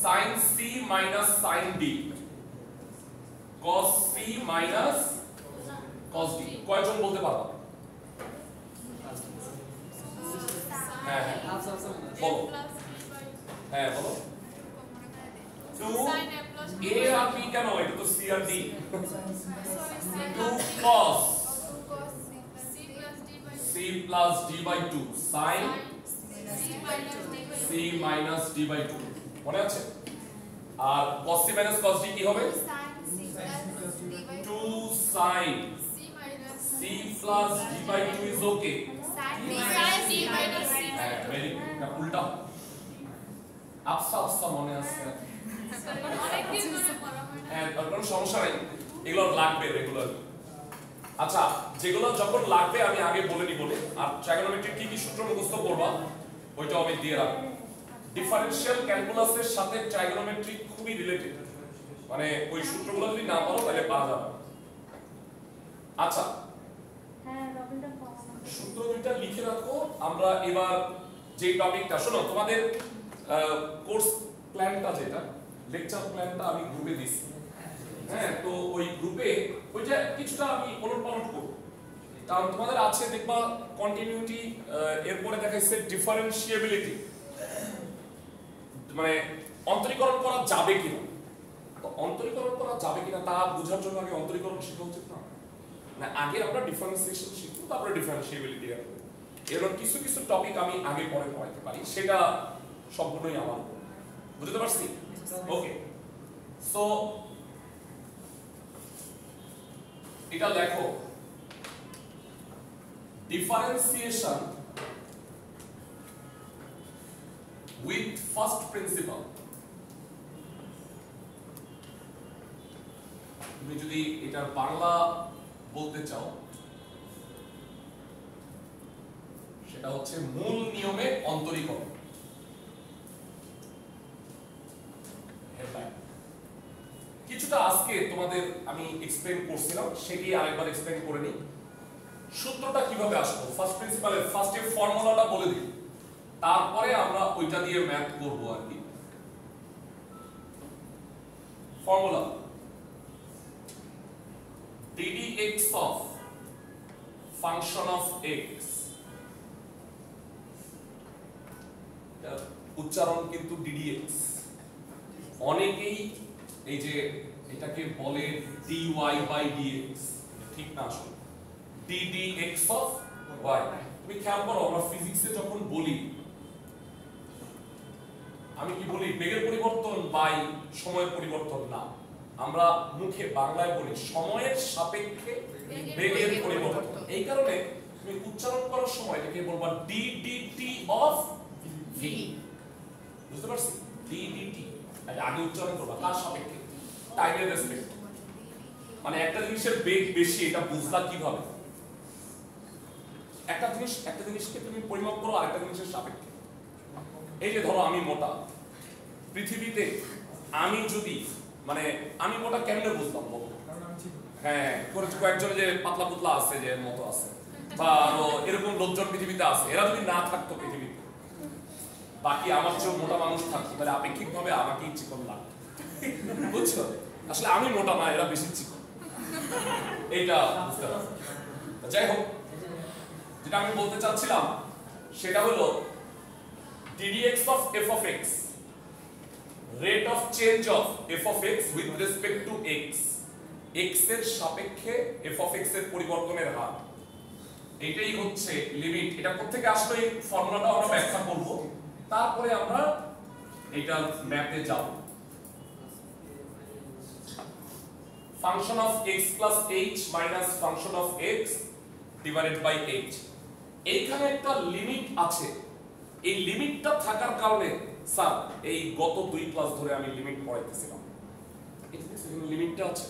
sin c minus sin d, cos c minus cos d, কয়জন বলতে পারবা? হ্যাঁ হ্যাঁ বলো, হ্যাঁ বলো। 2 a আর b কেন? এটা তো c R d। 2 cos c plus d by 2 sin c minus d by 2, মনে আছে? আর cos c minus cos d কি হবে? 2 sin c plus d by 2 is okay। হ্যাঁ ভেরি গুড, এটা উল্টা আফসা মনে আছে। হ্যাঁ কোনো সমস্যা নাই, এগুলো লাগবে রেগুলার। আচ্ছা যেগুলো যখন লাগবে আমি আগে বলে নিব। আর ট্রাইগোনোমেট্রির কি কি সূত্র মুখস্থ করবা ওইটা আমি দিয়ে রাখবো। ডিফারেনশিয়াল ক্যালকুলাসের সাথে ট্রাইগোনোমেট্রি খুবই রিলেটেড, মানে ওই সূত্রগুলো যদি না পারো তাহলে পাওয়া যাবে। আচ্ছা সূত্র দুইটা লিখে রাখো। আমরা এবার যে টপিকটা, শোনো তোমাদের কোর্স প্ল্যানটা, যেটা লেকচার প্ল্যানটা আমি গ্রুপে দিছি, হ্যাঁ তো ওই গ্রুপে ওইটা কিছুটা আমি ওলটপালট করব। কারণ তোমাদের আছে দেখবা কন্টিনিউটি, এরপরে দেখাইছে ডিফারেন্সিয়েবিলিটি, মানে অন্তরীকরণ করা যাবে কিনা। তো অন্তরীকরণ করা যাবে কিনা তা বোঝার জন্য আগে অন্তরীকরণ শেখা উচিত না? মানে আগে আমরা ডিফারেন্সিয়েশন শিখবো, তারপরে ডিফারেন্সিয়েবিলিটি আসবে। এরকম কিছু কিছু টপিক আমি আগে পরে পড়াইতে পারি, সেটা সম্পূর্ণই আমার। বুঝতে পারছি? ওকে, সো এটা দেখো, ডিফারেন্সিয়েশন উইথ ফার্স্ট প্রিন্সিপাল। তুমি যদি এটার বাংলা বলতে চাও সেটা হচ্ছে মূল নিয়মে অন্তরীকরণ। কিছুটা আজকে তোমাদের আমি এক্সপ্লেইন করছিলাম, সেটি আরেকবার এক্সপ্লেইন করে নিই। সূত্রটা কিভাবে আসলো, ফার্স্ট প্রিন্সিপালের ফার্স্টে ফর্মুলাটা বলে দিই, তারপরে আমরা ওইটা দিয়ে ম্যাথ করব আর কি। Formula ddx of function of x, উচ্চারণ কিন্তু ddx। অনেকেই এই যে এটাকে বলে dy by dx, ঠিক না, আসলে ddx of y। তুমি খেয়াল করো, আমরা ফিজিক্সে যখন বলি, আমি কি বলি? বেগের পরিবর্তন বাই সময়ের পরিবর্তন না, আমরা মুখে বাংলায় বলি সময়ের সাপেক্ষে বেগের পরিবর্তন। এই কারণে তুমি উচ্চারণ করার সময় এটাকে বলবা ddt of v। বুঝতে পারছি? ddt আগে উচ্চারণ করবা কার সাপেক্ষে? টাইমের রেসপেক্ট। মানে একটা জিনিসের বেগ বেশি, এটা বুঝলা কিভাবে? একটা জিনিসকে তুমি পরিমাপ করো আরেকটা জিনিসের সাপেক্ষে। এই যে ধরো আমি মোটা, পৃথিবীতে আমি যদি, মানে আমি মোটা কেমনে বুঝলাম বলো? হ্যাঁ কয়েকজন যে পাতলা পুতলা আছে, যে মতো আছে, বা আরো এরকম লোকজন পৃথিবীতে আছে, এরা যদি না থাকতো পৃথিবীতে, বাকি আমার চেয়েও মোটা মানুষ থাকতো, তাহলে আপেক্ষিক ভাবে আমাকেই চিকন লাগতো। বুঝছো? আসলে আমি মোটা না, এরা বেশি চিকন, এইটা বুঝতে পারছো? যাই হোক, যেটা আমি বলতে চাচ্ছিলাম সেটা হলো ddx of f of x, rate of change of f of x with respect to x, x এর সাপেক্ষে f of x এর পরিবর্তনের হার, এটাই হচ্ছে লিমিট। এটা কোত্থেকে আসলো এই ফর্মুলাটা আমরা ব্যাখ্যা করব, তারপরে আমরা এটা ম্যাথে যাব। Function of x plus h minus function of x divided by h, এইখানে একটা লিমিট আছে। এই লিমিটটা থাকার কারণে স্যার এই গত 2 ক্লাস ধরে আমি লিমিট পড়াইতেছিলাম, এখানে লিমিটটা আছে।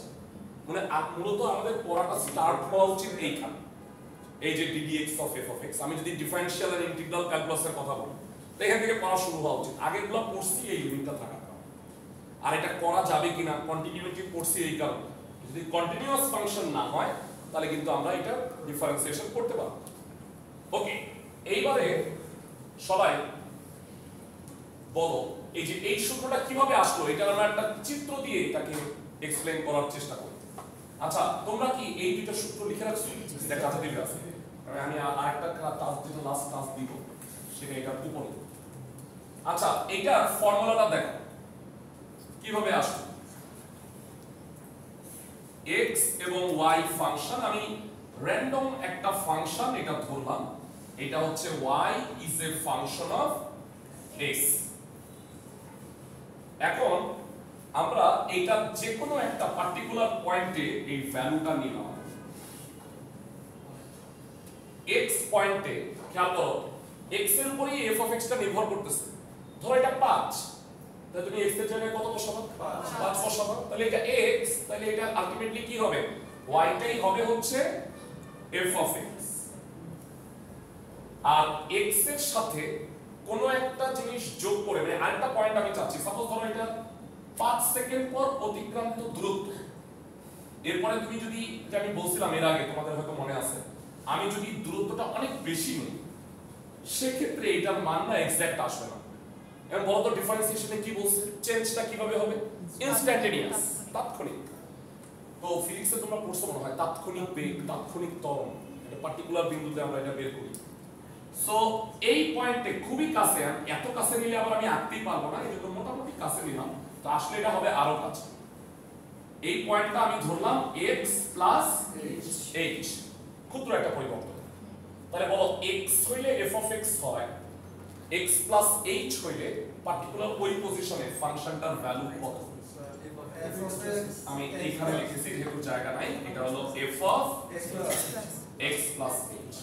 মানে মূলত আমাদের পড়াটা স্টার্ট হওয়া উচিত এইখানে, এই যে ddx of f of x। আমি যদি ডিফারেনশিয়াল আর ইন্টিগ্রাল ক্যালকুলাসের কথা বলি, তো এখান থেকে পড়া শুরু হওয়া উচিত। আগেরগুলো পড়ছি এই লিমিটটা থাকার কারণে। আর এটা করা যাবে কিনা, কন্টিনিউটি পড়ছি এই কারণে। যদি কন্টিনিউয়াস ফাংশন না হয় তাহলে কিন্তু আমরা এটা ডিফারেন্সিয়েশন করতে পারব। ওকে, এইবারে সবাই বলো এই যে এই সূত্রটা কিভাবে আসলো, এটা আমরা একটা চিত্র দিয়ে এটাকে এক্সপ্লেইন করার চেষ্টা করি। আচ্ছা, তোমরা কি এই দুটো সূত্র লিখে রাখছো? এটা কাছে দিবে আছে। আমি আরেকটা টাস্ক দিতে লাস্ট টাস্ক দিব, সেটা এটা উপরে। আচ্ছা, এইটার ফর্মুলাটা দেখো কিভাবে আসলো। x এবং y ফাংশন, আমি র‍্যান্ডম একটা ফাংশন এটা ধরলাম, এটা হচ্ছে y is a function of x। এখন আমরা এটা যে কোনো একটা পার্টিকুলার পয়েন্টে এই ভ্যালুটা নিলাম। x পয়েন্টে খেয়াল করো x এর উপরেই f of x টা নির্ভর করতেছে। ধরো এটা 5, তাহলে তুমি x এর জায়গায় কত বসাবে? 5 বসাবে। তাহলে এটা x, তাহলে এটা আলটিমেটলি কি হবে? y টাই হবে হচ্ছে f of x। R x এর সাথে কোন একটা জিনিস যোগ করে, মানে আরেকটা পয়েন্ট আমি চাচ্ছি, সাপোজ ধরো এটা 5 সেকেন্ড পর অতিক্রান্ত দূরত্ব। এরপরে তুমি যদি, এটা আমি বলছিলাম এর আগে, তোমাদের হয়তো মনে আছে, আমি যদি দূরত্বটা অনেক বেশি নিই সেক্ষেত্রে এটার মান না এক্সাক্ট আসবে না। এবং বলতো ডিফারেন্সিয়েশনে কি বলছে, চেঞ্জটা কিভাবে হবে? ইনস্ট্যান্টেনিয়াস, তাৎক্ষণিক। তো ফিজিক্সে তোমরা পড়ছো মনে হয় তাৎক্ষণিক বেগ, তাৎক্ষণিক ত্বরণ, এটা পার্টিকুলার বিন্দুতে আমরা এটা বের করি। সো এই পয়েন্টে খুবই কাছে, এত কাছে নিলে আবার আমি আঁকতেই পারবো না, এজন্য মোটামুটি কাছে নিলাম। তো আসলে এটা হবে আরো কাছে। এই পয়েন্টটা আমি ধরলাম x প্লাস h, ক্ষুদ্র একটা পরিবর্তন। তাহলে বলো x হইলে f of x হয়, x প্লাস h হইলে পার্টিকুলার ওই পজিশনে ফাংশনটার ভ্যালু কত? আমি এইখানে লিখেছি যেহেতু জায়গা নাই, এটা হলো f of x plus h।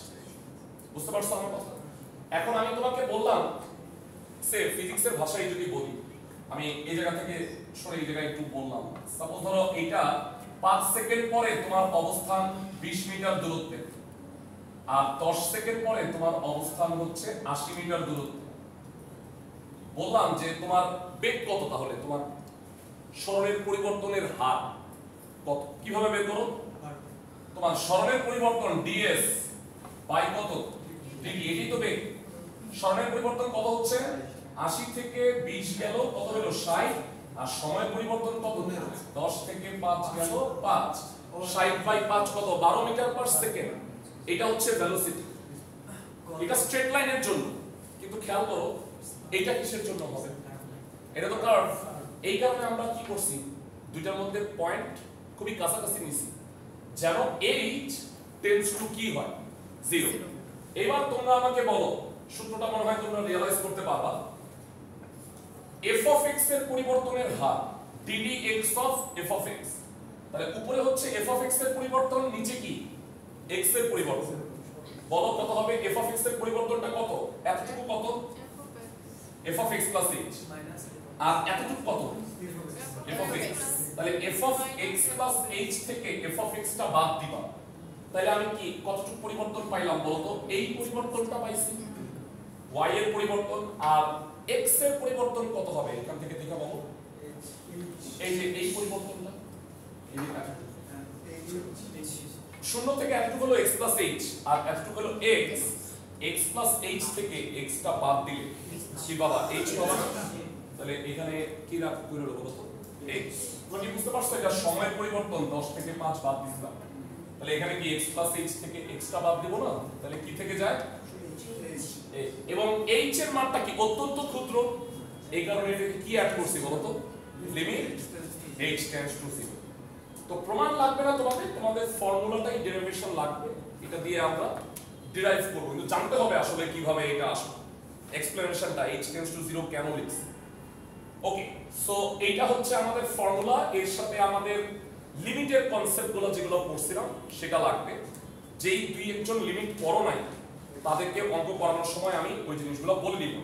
বুঝতে পারছো আমার কথা? এখন আমি তোমাকে বললাম, সে ফিজিক্সের ভাষায় যদি বলি, আমি এই জায়গা থেকে সরে এই জায়গায় একটু বললাম, সাপোজ ধরো এটা 5 সেকেন্ড পরে তোমার অবস্থান 20 মিটার দূরত্বে, আর 10 সেকেন্ড পরে তোমার অবস্থান হচ্ছে 80 মিটার দূরত্বে। বললাম যে তোমার বেগ কত, তাহলে তোমার সরণের পরিবর্তনের হার কত, কিভাবে বের করো? তোমার সরণের পরিবর্তন ds বাই কত? dt, এটাই তো বেগ। সরণের পরিবর্তন কত হচ্ছে? 80 থেকে 20 গেল কত হলো? 60। আর সময় পরিবর্তন কত? 10 থেকে 5 গেল 5। 60 বাই 5 কত? 12 মিটার পার সেকেন্ড। এটা হচ্ছে ভেলোসিটি। এটা স্ট্রেট লাইনের জন্য, কিন্তু খেয়াল করো এটা কিসের জন্য হবে? এটা তো কার্ভ। এই কারণে আমরা কি করছি, দুইটার মধ্যে পয়েন্ট খুবই কাছাকাছি নিছি, যেন h টেন্ডস টু কি হয়? 0। এবার তোমরা আমাকে বলো, সূত্রটা মনে হয় তোমরা রিয়ালাইজ করতে পারবা, f of x এর পরিবর্তনের হার ddx of f of x। তাহলে উপরে হচ্ছে f of x এর পরিবর্তন, নিচে কি? x এর পরিবর্তন। বলো কত হবে? f of x এর পরিবর্তনটা কত? এতটুকু কত? f of x plus h। আর এতটুকু কত? f of x। তাহলে f of x plus h থেকে f of x টা বাদ দিবা, তাহলে আমি কি কতটুকু পরিবর্তন পাইলাম বলতো? এই পরিবর্তনটা পাইছি, y এর পরিবর্তন। আর x এর পরিবর্তন কত হবে এখান থেকে দেখা বলো? এই যে এই পরিবর্তনটা, এই যে শূন্য থেকে এতটুকু হলো x plus h, আর এতটুকু হলো x। x plus h থেকে x টা বাদ দিলে কি বাবা? h পাবা। তাহলে এখানে কি রাখ কইলো বলো তো? x। তোমরা কি বুঝতে পারছো এটা সময়ের পরিবর্তন? 10 থেকে 5 বাদ দিছিলাম, তাহলে এখানে কি x plus h থেকে x টা বাদ দিব না? তাহলে কি থেকে যায়? এবং h এর মানটা কি অত্যন্ত ক্ষুদ্র, এই কারণে এটাকে কি অ্যাড করছি বলো তো? Limit h tends to 0। তো প্রমাণ লাগবে না তোমাদের, তোমাদের ফর্মুলাটাই ডেরিভেশন লাগবে, এটা দিয়ে আমরা ডিরাইভ করব, কিন্তু জানতে হবে আসলে কিভাবে এটা আসবে, এক্সপ্লেনেশনটা h টেন্ডস টু 0 কেন লিখছি। ওকে, সো এইটা হচ্ছে আমাদের ফর্মুলা। এর সাথে আমাদের লিমিটের কনসেপ্টগুলো যেগুলো পড়ছিলাম সেটা লাগবে। যেই দুই একজন লিমিট পড়ো নাই তাদেরকে অঙ্ক করানোর সময় আমি ওই জিনিসগুলো বলে দিব।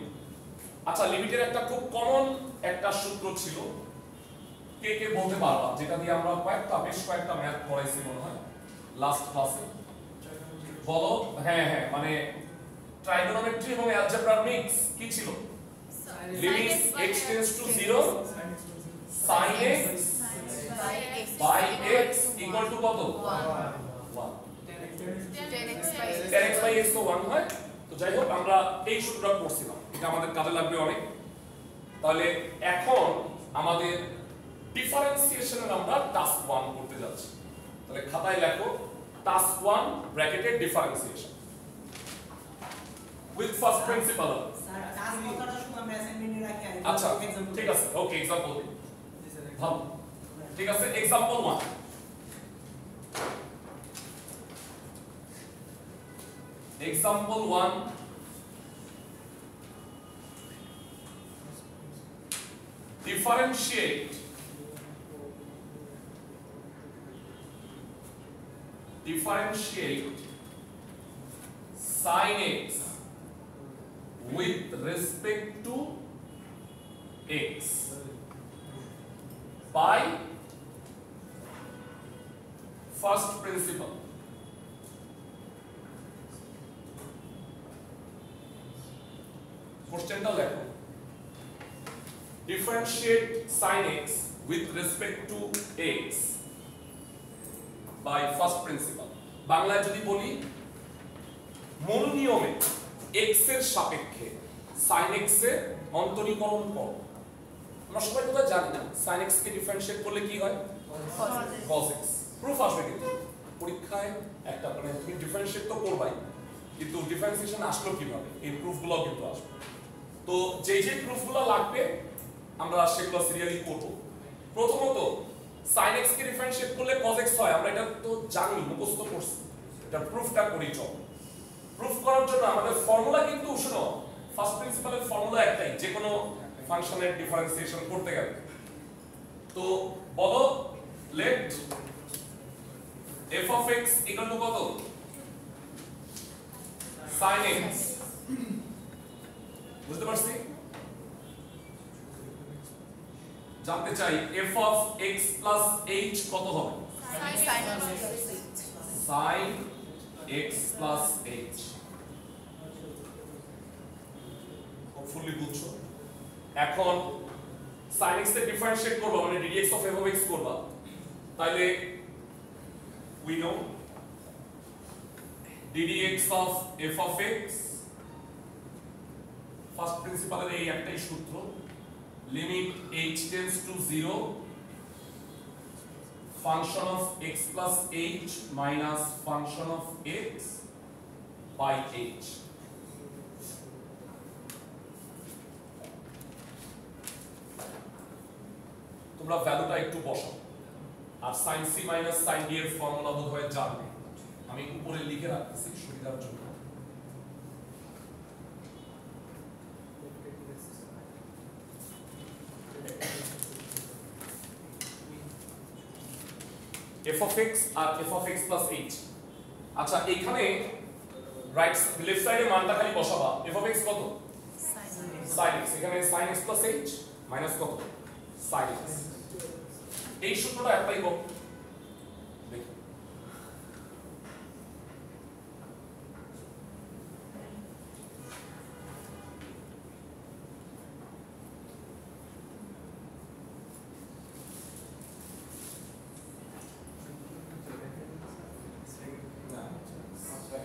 আচ্ছা, লিমিটের একটা খুব কমন একটা সূত্র ছিল, কে কে বলতে পারবা, যেটা দিয়ে আমরা বেশ কয়েকটা ম্যাথ পড়াইছি মনে হয় লাস্ট ক্লাসে? বলো। হ্যাঁ হ্যাঁ, মানে ট্রাইগোনোমেট্রি এবং অ্যালজেব্রার মিক্স কি ছিল limit x tends to 0 sin x by x equal to কত 1 tan x by x তো 1 হয় তো যাই হোক আমরা এই সূত্রটা পড়ছিলাম এটা আমাদের কাজে লাগবে অনেক তাহলে এখন আমাদের ডিফারেন্সিয়েশনের আমরা টাস্ক 1 করতে যাচ্ছি তাহলে খাতায় লেখো টাস্ক 1 ব্র্যাকেটের differentiation with first principal sir task কথাটা শুধু আমরা অ্যাসাইনমেন্টে রাখি আর আচ্ছা ঠিক আছে ওকে एग्जांपल ভালো ঠিক আছে example 1 example 1 differentiate sin x with respect to x by first principle কোশ্চেনটা লেখো differentiate sin x with respect to x by first principle বাংলায় যদি বলি মূল নিয়মে x এর সাপেক্ষে sin x এর অন্তরীকরণ করো আমরা সবাই তো জানি না sin x কে ডিফারেন্সিয়েট করলে কি হয় cos x প্রুফ আসবে কিন্তু পরীক্ষায় একটা মানে তুমি ডিফারেন্সিয়েট তো করবাই কিন্তু ডিফারেন্সিয়েশন আসলো কিভাবে এই প্রুফগুলো কিন্তু আসবে তো যেই যে প্রুফগুলো লাগবে আমরা সেগুলো সিরিয়ালি করব প্রথমত sin x কে ডিফারেন্সিয়েট করলে cos x হয় আমরা এটা তো জানি মুখস্থ করছি এটা প্রুফটা করি চল প্রুফ করার জন্য আমাদের ফর্মুলা কিন্তু শুনো ফার্স্ট প্রিন্সিপালের ফর্মুলা একটাই যে কোনো ফাংশনের ডিফারেন্সিয়েশন করতে গেলে তো বলো late f of x equal to কত sin x বুঝতে পারছি জানতে চাই f of x plus h কত হবে sin x plus h hopefully বুঝছো এখন sin x কে ডিফারেন্সিয়েট করব মানে ddx of f of x করবা তাহলে we know ddx of f of x first প্রিন্সিপালের এই একটাই সূত্র limit h tends to 0 function of x plus h minus function of x by h তোমরা ভ্যালুটা একটু বসাও আর sin c minus sin d এর ফর্মুলা বোধহয় জানবে আমি উপরে লিখে রাখতেছি সুবিধার জন্য f of x R f of x plus h আচ্ছা এখানে রাইট লেফট সাইডে মানটা খালি বসাবা f of x কত sin x এখানে sin x plus h minus কত sin x এই সূত্রটা অ্যাপ্লাই করো দেখো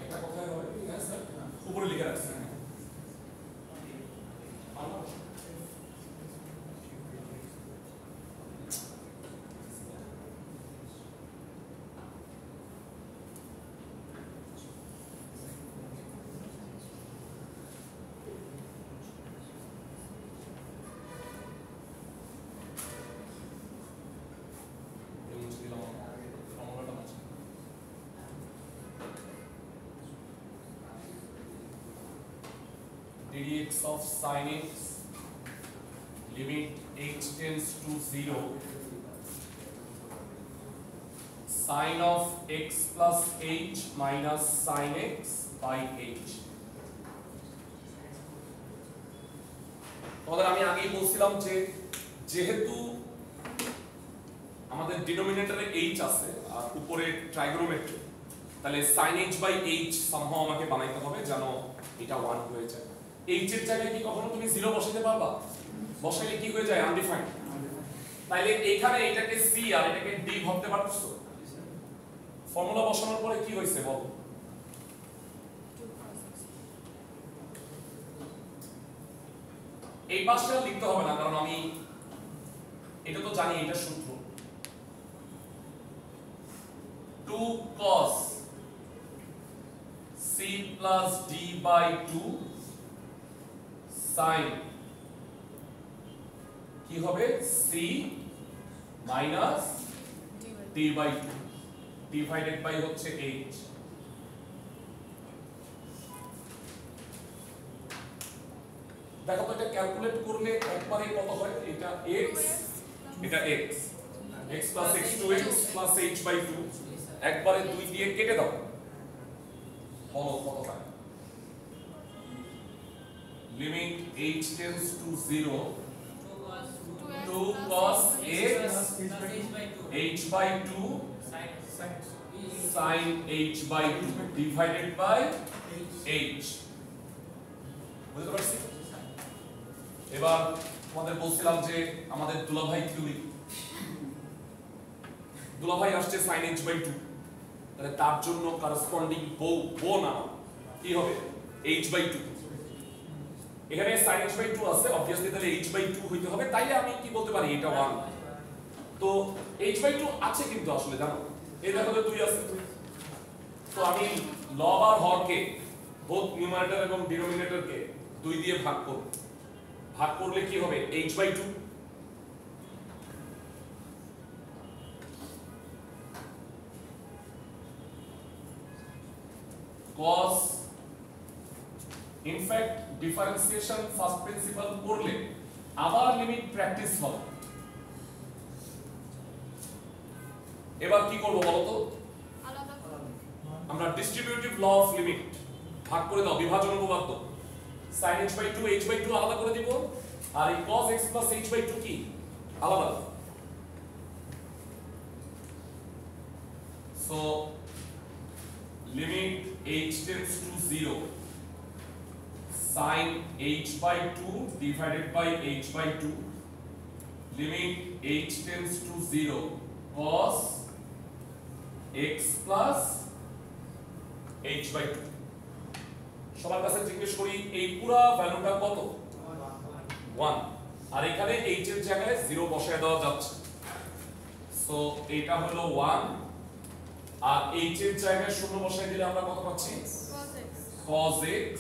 এটা কোথায় হবে উপরে লিখে রাখছি ddx of sin x limit h tends to 0 sin of x plus h minus sin x by h তোমাদের আমি আগেই বলছিলাম যে যেহেতু আমাদের ডিনোমিনেটরে h আছে আর উপরে ট্রাইগোনোমেট্রি তাহলে sin h by h somehow আমাকে বানাইতে হবে যেন এটা 1 হয়ে যায়। h এর জায়গায় কি কখনো তুমি 0 বসাতে পারবা? বসাইলে কি হয়ে যায়? আনডিফাইন্ড। তাইলে এখানে এটাকে c আর এটাকে d ভাবতে পারছো? ফর্মুলা বসানোর পরে কি হইছে বল? এই পাশটা লিখতে হবে না, কারণ আমি এটা তো জানি, এটা সূত্র 2 cos c plus d by 2 sin কি হবে? c minus d by 2 divided by হচ্ছে h। দেখো তো এটা ক্যালকুলেট করলে একবারে কত হয়? এটা x, এটা x, x plus x to x plus h by 2 একবারে 2 দিয়ে কেটে দাও, বলো কত হয়? Limit h tends to 0 2 cos x h by 2 sin h by 2 divided by h। বুঝতে পারছি? এবার আমাদের বলছিলাম যে আমাদের দুলাভাই থিওরি, দুলাভাই আসছে sin h by 2, তাহলে তার জন্য করসপন্ডিং বোন কি হবে? h by 2। এখানে sin h by 2 আছে, obviously তাহলে h by 2 হইতে হবে। তাইলে আমি কি বলতে পারি? এটা 1। তো h by 2 আছে কিন্তু আসলে জানো, এই দেখো তো 2 আছে। তো আমি লব আর হরকে বোথ নিউমারেটর এবং ডিনোমিনেটরকে 2 দিয়ে ভাগ করব। ভাগ করলে কি হবে? h by 2। cos in fact differentiation first principal করলে আবার লিমিট প্র্যাকটিস হবে। এবার কি করব বলো তো? আমরা ডিস্ট্রিবিউটিভ ল অফ লিমিট ভাগ করে দাও, বিভাজন উপপাদ্য। sin h by 2 h by 2 আলাদা করে দিব, আর এই cos x plus h by 2 কি আলাদা। so limit h tends to 0 sin h by 2 divided by h by 2 limit h tends to 0 cos x plus h by 2। সবার কাছে জিজ্ঞেস করি এই পুরো ভ্যালুটা কত? 1। আর এখানে h এর জায়গায় 0 বসায় দেওয়া যাচ্ছে, সো এটা হলো 1, আর h এর জায়গায় 0 বসায় দিলে আমরা কত পাচ্ছি? cos x।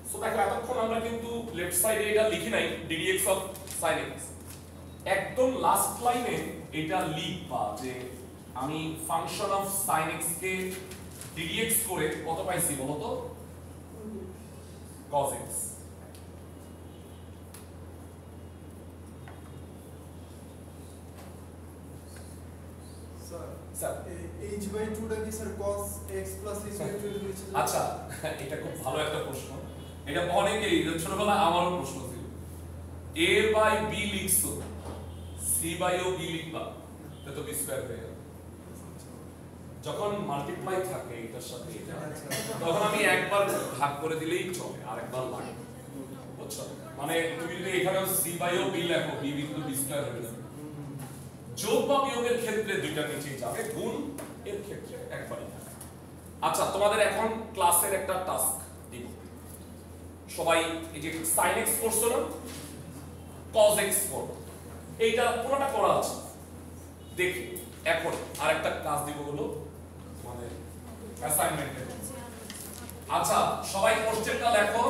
সো দেখো এতক্ষণ আমরা কিন্তু লেফট সাইডে এটা লিখি নাই ddx অফ sin x, একদম লাস্ট লাইনে এটা লিখবা যে আমি function of sin x K ddx করে কত পাইছি বলো তো? cos x। Sir h by 2 টা কি sir cos x plus h by 2 এর নিচে? আচ্ছা, এটা খুব ভালো একটা প্রশ্ন। এটা অনেকেই ছোটবেলায় আমারও প্রশ্ন ছিল। a বাই b লিখছো, c বাই ও b লিখবা, এটা তো b স্কয়ার হয়ে গেল। যখন মাল্টিপ্লাই থাকে এটার সাথে এটা, তখন আমি একবার ভাগ করে দিলেই চলে, আরেকবার লাগে। বুঝছো? মানে তুমি যদি এখানে c বাই ও b লেখো, b কিন্তু b স্কয়ার হয়ে যাবে। যোগ বা বিয়োগের ক্ষেত্রে দুইটা নিচেই যাবে, গুণ এর ক্ষেত্রে একবারই থাকে। আচ্ছা, তোমাদের এখন ক্লাসের একটা টাস্ক দিব। সবাই এই যে sin x করছো না, cos x করো, এইটা পুরোটা করা আছে। দেখি এখন আরেকটা কাজ দিব হলো মানে অ্যাসাইনমেন্টে। আচ্ছা, সবাই কোশ্চেনটা লেখো,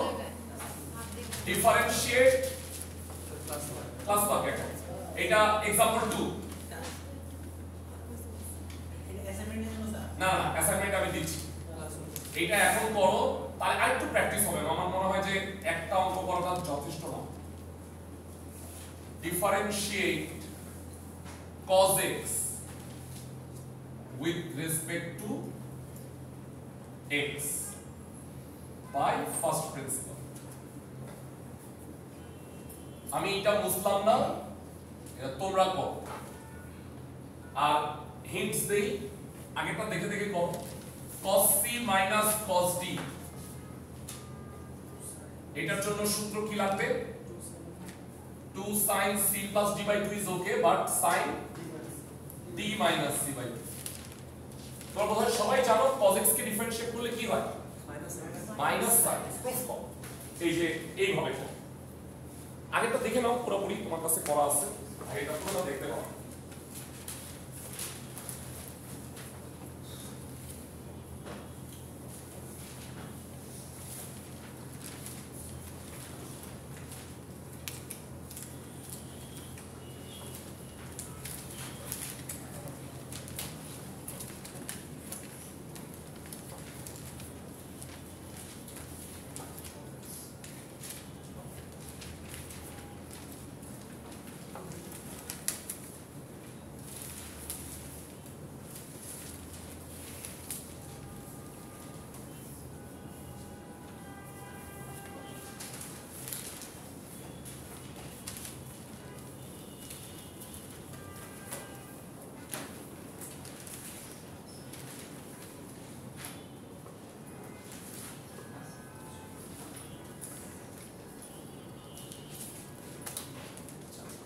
ডিফারেন্সিয়েট ক্লাস পাক। এখন এটা एग्जांपल 2। এটা অ্যাসাইনমেন্টের জন্য স্যার? না না, অ্যাসাইনমেন্ট আমি দিচ্ছি। এটা এখন করো, তাহলে আরেকটু প্র্যাকটিস হবে। আমার মনে হয় যে একটা অঙ্ক করাটা যথেষ্ট না। Differentiate cos x with respect to x by first principle। আমি এটা বুঝলাম না, এটা তোমরা করো। আর হিন্টস দেই, আগেরটা দেখে দেখে করো। cos c minus cos d এটার জন্য সূত্র কি লাগবে 2 sin c plus d by 2 is okay but sin d minus c by 2 তোমরা বোধহয় সবাই জানো cos x কে ডিফারেন্সিয়েট করলে কি হয় মাইনাস সাইন প্রুফ করো এই যে এইভাবে করো আগেটা দেখে নাও পুরোপুরি তোমার কাছে করা আছে আগেটা পুরোটা দেখতে পাও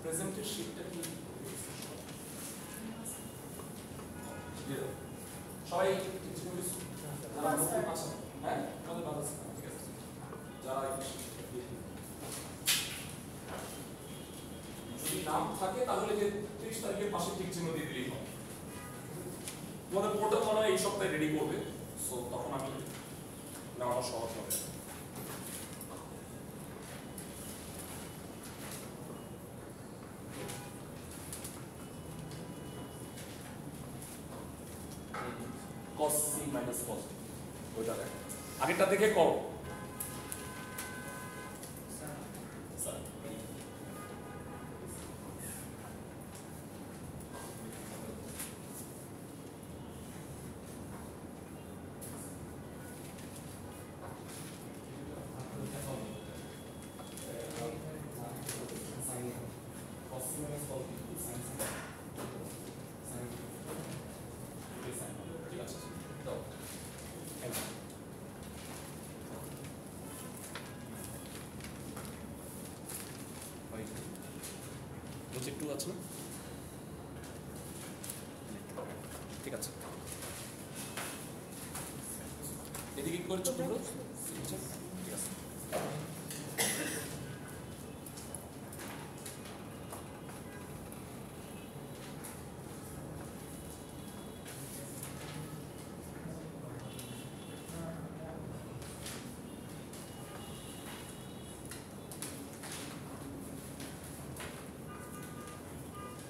প্রেজেন্টের শীটটা কি সবাই যারা নতুন আছেন হ্যাঁ আমাদের ভালো আছে ঠিক আছে যারা যদি নাম থাকে তাহলে যে 30 তারিখের পাশে ঠিক চিহ্ন দিয়ে দিলেই হবে তোমাদের পোর্টাল মনে হয় এই সপ্তাহে রেডি করবে সো তখন আমি নেওয়াটা সহজ হবে cos c minus cos d ওইটা দেখো আগেরটা দেখে করো sir cos c minus cos d sin c ঠিক আছে দাও বুঝে একটু আছে না ঠিক আছে এদিকে কি করছো তোমরা ঠিক আছে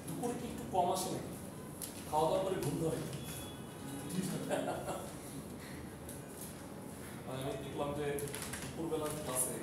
দুপুরে কি একটু কম আসে নাকি খাওয়া দাওয়া করে ঘুম ধরে আমি দেখলাম যে দুপুরবেলার ক্লাসে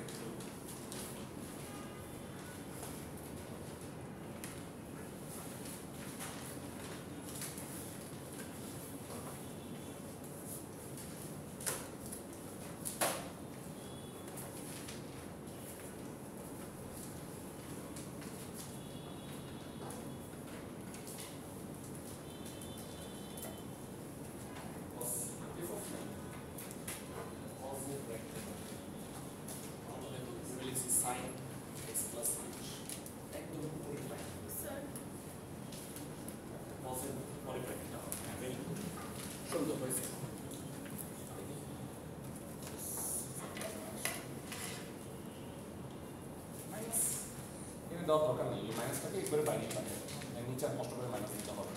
sin x plus h একদম পরিপাটি স্যার মজের পরিপ্রেক্ষিতে ভেরি গুড সুন্দর হয়েছে মাইনাস এখানে দেওয়ার দরকার নেই এই মাইনাসটাকে একবারে বাইরে নিতে হবে নিচে আর কষ্ট করে মাইনাস দিতে হবে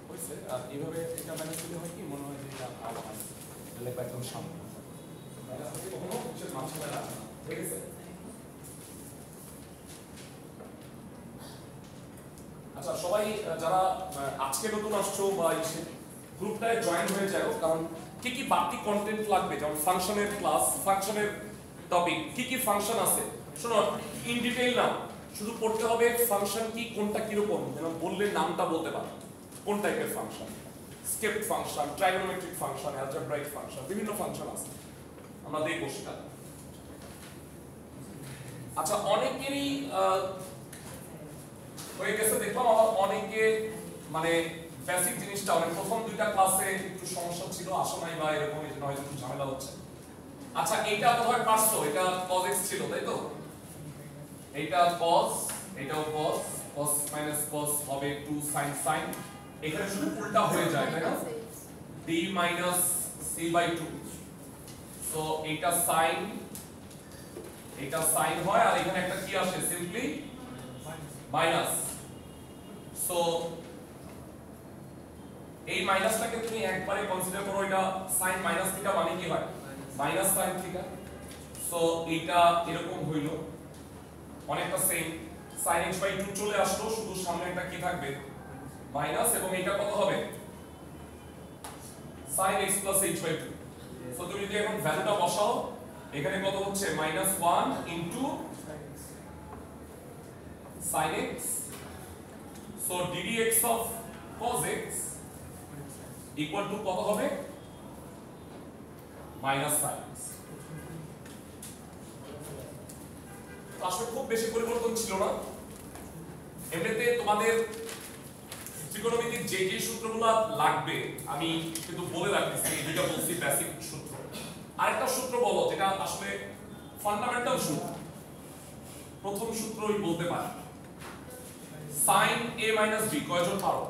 হয়েছে আর এইভাবে এটা মাইনাস দিলে হয় কি মনে হয় যে এটা আলো মাইনাস লেখা একদম সামনে মাইনাস থেকে কখনো কিছু মাঝখানে রাখা না ঠিক আছে আচ্ছা সবাই যারা আজকে নতুন আসছো বা এসে গ্রুপটায় জয়েন হয়ে যাও কারণ কি কি বাড়তি কন্টেন্ট লাগবে যেমন ফাংশনের ক্লাস ফাংশনের টপিক কি কি ফাংশন আছে শোনো ইন ডিটেইল না শুধু পড়তে হবে ফাংশন কি কোনটা কিরকম যেন বললে নামটা বলতে পারো কোন টাইপের ফাংশন স্কেপড function trigonometric function algebraic function বিভিন্ন ফাংশন আছে আমরা দেখবো সেটা আচ্ছা অনেকেরই হয়ে গেছে দেখলাম আবার অনেকে মানে বেসিক জিনিসটা অনেক প্রথম দুইটা ক্লাসে একটু সমস্যা ছিল আসো নাই বা এরকম এই জন্য হয়তো একটু ঝামেলা হচ্ছে আচ্ছা এইটা বোধহয় পারছো, এটা cos x ছিল তাই তো, এইটা cos, এটাও cos, cos minus cos হবে 2 sin sin, এখানে শুধু উল্টা হয়ে যায় তাই না, d minus c by 2, so এইটা sin, এটা sin হয় আর এখানে একটা কি আসে সিম্পলি মাইনাস, সো এই মাইনাসটাকে তুমি একবারে কনসিডার করো, এটা sin মাইনাস থিটা মানে কি হয় মাইনাস sin থিটা, সো এটা এরকম হইল অনেকটা সেম, sin h বাই 2 চলে আসলো, শুধু সামনে একটা কি থাকবে মাইনাস, এবং এটা কত হবে sin x plus h by 2, so তুমি যদি এখন ভ্যালুটা বসাও এখানে কত হচ্ছে minus 1 into sin x, so ddx of cos x equal to কত হবে মাইনাস sin x। আসলে খুব বেশি পরিবর্তন ছিল না, এমনিতে তোমাদের ত্রিকোণমিতির যে যে সূত্রগুলো লাগবে আমি কিন্তু বলে রাখতেছি, এই দুইটা বলছি বেসিক সূত্র, আরেকটা সূত্র বলো যেটা আসলে ফান্ডামেন্টাল সূত্র, প্রথম সূত্রই বলতে পারি, sin a b কয়জন পারো,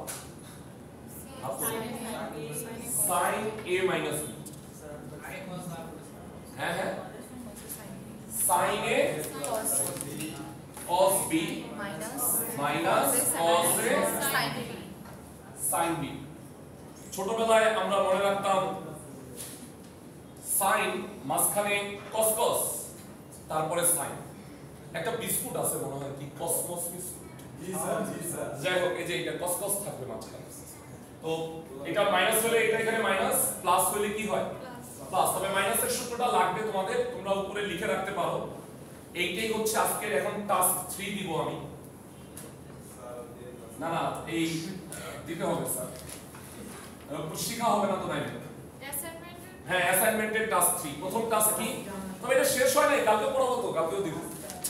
sin a b, হ্যাঁ হ্যাঁ sin a cos b minus cos a sin b, ছোটবেলায় আমরা মনে রাখতাম sin মাঝখানে cos cos তারপরে sin, একটা বিস্কুট আছে মনে হয় কি কসমস বিস্কুট, জি স্যার যাই হোক এই যে এটা cos cos থাকবে মাঝখানে, তো এটা মাইনাস হলে এটা এখানে মাইনাস, প্লাস হলে কি হয় প্লাস, তবে মাইনাসের সূত্রটা লাগবে তোমাদের, তোমরা উপরে লিখে রাখতে পারো, এইটাই হচ্ছে আজকের এখন টাস্ক 3 দিব আমি, না না এই দিতে হবে স্যার, শিখা হবে না তো তাই হ্যাঁ অ্যাসাইনমেন্টের টাস্ক 3, প্রথম টাস্ক কি, তবে এটা শেষ হয় নাই, কালকে পড়াবো তো, কালকেও দিব,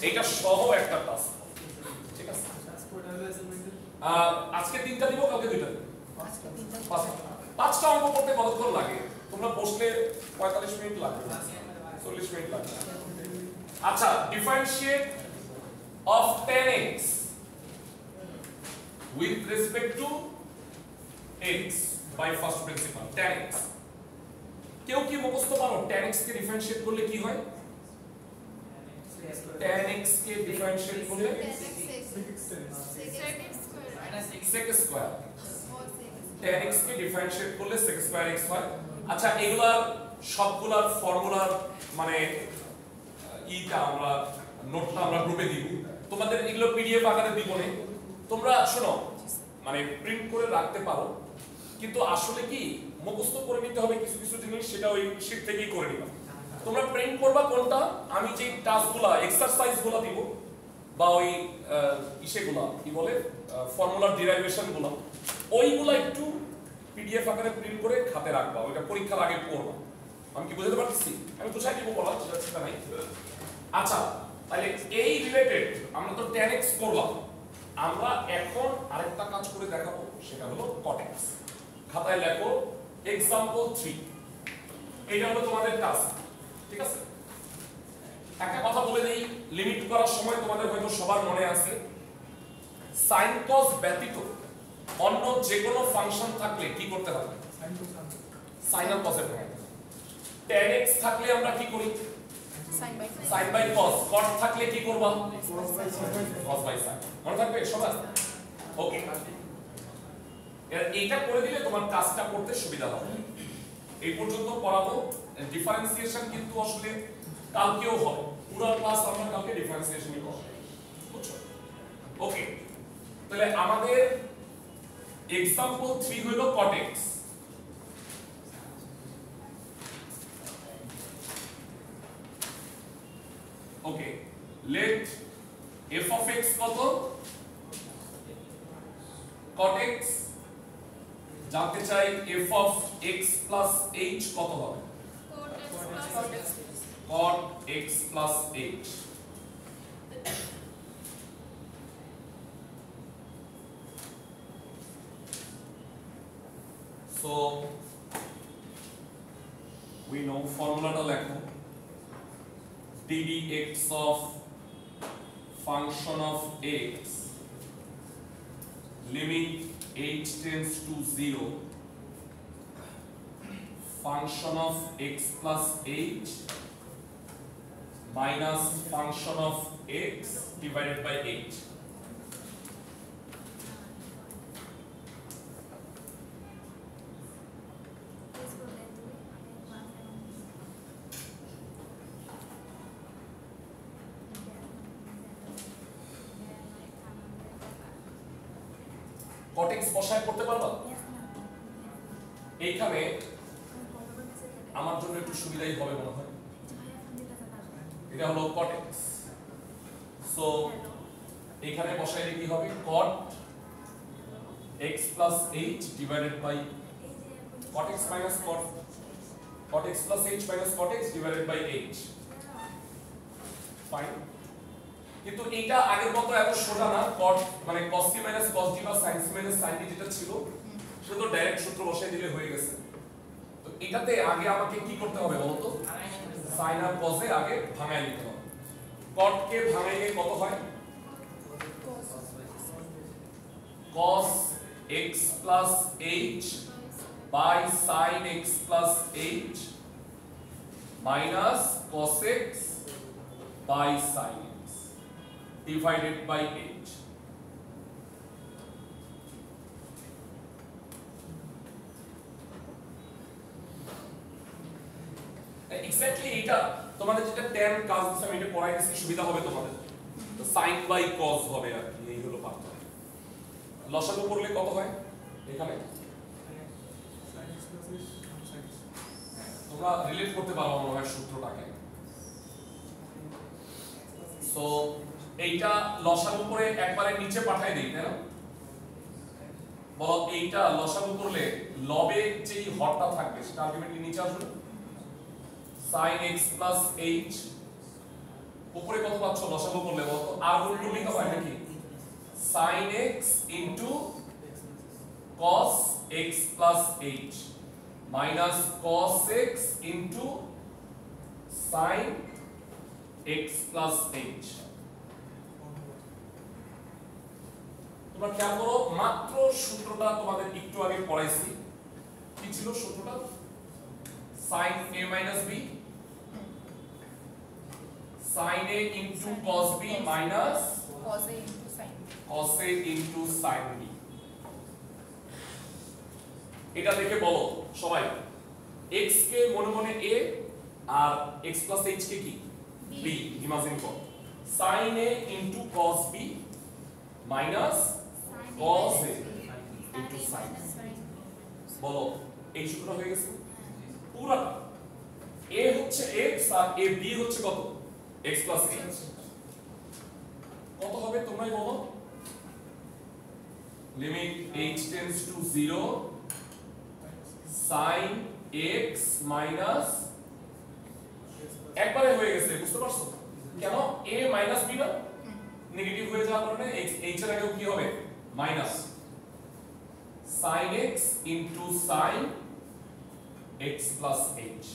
এইটা সহ একটা টাস্ক, ঠিক আছে আজকে 3টা দিব, কালকে 2টা দিব, পাঁচটা অঙ্ক করতে কতক্ষণ লাগে, তোমরা বসলে 45 মিনিট লাগবে 40 মিনিট লাগবে। আচ্ছা differentiate of tan x with respect to x by first principle, tan x, কেউ কি মুখস্থ পারো tan x কে ডিফারেন্সিয়েট করলে কি হয়, tan x কে ডিফারেন্সিয়েট করলে sec স্কয়ার, tan x কে ডিফারেন্সিয়েট করলে sec স্কয়ার x হয়। আচ্ছা এগুলার সবগুলার ফর্মুলার মানে ইটা আমরা নোটটা আমরা গ্রুপে দিব, তোমাদের এগুলো পিডিএফ আকারে দিব না, তোমরা শোনো মানে প্রিন্ট করে রাখতে পারো, কিন্তু আসলে কি মুখস্থ করে নিতে হবে কিছু কিছু জিনিস, সেটা ওই শীট থেকেই করে নিবা, তোমরা প্রিন্ট করবা কোনটা, আমি যে টাস্কগুলো এক্সারসাইজগুলো দিব বা ওই ইসেগুলো কি বলে ফর্মুলার ডেরিভেশনগুলো, ওইগুলো একটু পিডিএফ আকারে প্রিন্ট করে খাতে রাখবা, ওইটা পরীক্ষার আগে পড়বা, আমি কি বুঝাতে পারছি, আমি বুঝাই দিব বলা চিন্তা নাই। আচ্ছা তাহলে এই রিলেটেড আমরা তো tan x করলাম, আমরা এখন আরেকটা কাজ করে দেখাবো, সেটা হলো cot x, খাতায় লেখো एग्जांपल 3, এটা হলো তোমাদের টাস্ক, ঠিক আছে। একটা কথা বলে দেই, লিমিট করার সময় তোমাদের হয়তো সবার মনে আছে sin cos ব্যতীত অন্য যে কোনো ফাংশন থাকলে কি করতে হবে, sin আর cos এর ভাঙাতে হবে, tan x থাকলে আমরা কি করি sin by cos, cot থাকলে কি করবা cos by sin, মনে থাকবে সবার, ওকে। এইটা করে দিলে তোমার কাজটা করতে সুবিধা হবে। এই পর্যন্ত পড়াবো, ডিফারেন্সিয়েশন কিন্তু আসলে কালকেও হবে, পুরো ক্লাস আমরা কালকে ডিফারেন্সিয়েশনই করব, বুঝছো, ওকে। তাহলে আমাদের एग्जांपल 3 হলো cot x, okay. Let f of x কত, cot x, জানতে চাই f of x plus h কত হবে, cot x plus h, so we know formula টা লেখো, ddx of function of x limit h tends to 0 function of x plus h minus function of x divided by h. cot x বসায় করতে পারবা? এইখানে আমার জন্য একটু সুবিধাই হবে মনে হয়। এটা হলো cot x, সো এখানে বসাইলে কি হবে? cot x plus h divided by cot x minus cot x plus h minus cot x divided by h. Fine, কিন্তু এটা আগের মতো এত সোজা না। cot মানে cos c minus cos d বা sin c minus sin d যেটা ছিল সেটা তো ডাইরেক্ট সূত্র বসাই দিলে হয়ে গেছে। তো এটাতে আগে আমাকে কি করতে হবে বলো তো? sin আর cos এ আগে ভাঙাই নিতে হবে। cot কে ভাঙাইলে কত হয়? cos x plus h by sin x plus h minus cos x by sin x divided by h. Exactly এটা তোমাদের যেটা tan কাজ দিছে আমি এটা পড়াই দিছি, সুবিধা হবে তোমাদের। তো sin by cos হবে আর কি, এই হলো পার্থক্য। লসাগু করলে কত হয় এখানে? তোমরা রিলেট করতে পারো মনে হয় সূত্রটাকে। সো এইটা লসাগু করে একবারে নিচে পাঠাই দেই, তাই না? বলো এইটা লসাগু করলে লবে যেই হরটা থাকবে সেটা আলটিমেটলি নিচে আসবে। sin x plus h উপরে কত পাচ্ছ লসাগু করলে বলো তো? আর গুণ করলে তো হয় নাকি? sin x into cos x plus h minus cos x into sin x plus h. তোমরা খেয়াল করো, মাত্র সূত্রটা তোমাদের একটু আগে পড়াইছি। কি ছিল সূত্রটা? sin a minus b sin a into cos b minus cos a into sin. cos a into sin b। এটা দেখে বলো সবাই, x কে মনে মনে a R x plus h কে কি b ইমাজিন করো। sin a into cos b minus cos a into sin b। বলো এই সূত্রটা হয়ে গেছে পুরাটা। a হচ্ছে x আর a b হচ্ছে কত? x plus h। কত হবে তোমরাই বলো? limit h tends to 0 sin x minus একবারে হয়ে গেছে, বুঝতে পারছো কেন? a minus b না নেগেটিভ হয়ে যাওয়ার কারণে h এর আগেও কি হবে? Minus sin x into sin x plus h।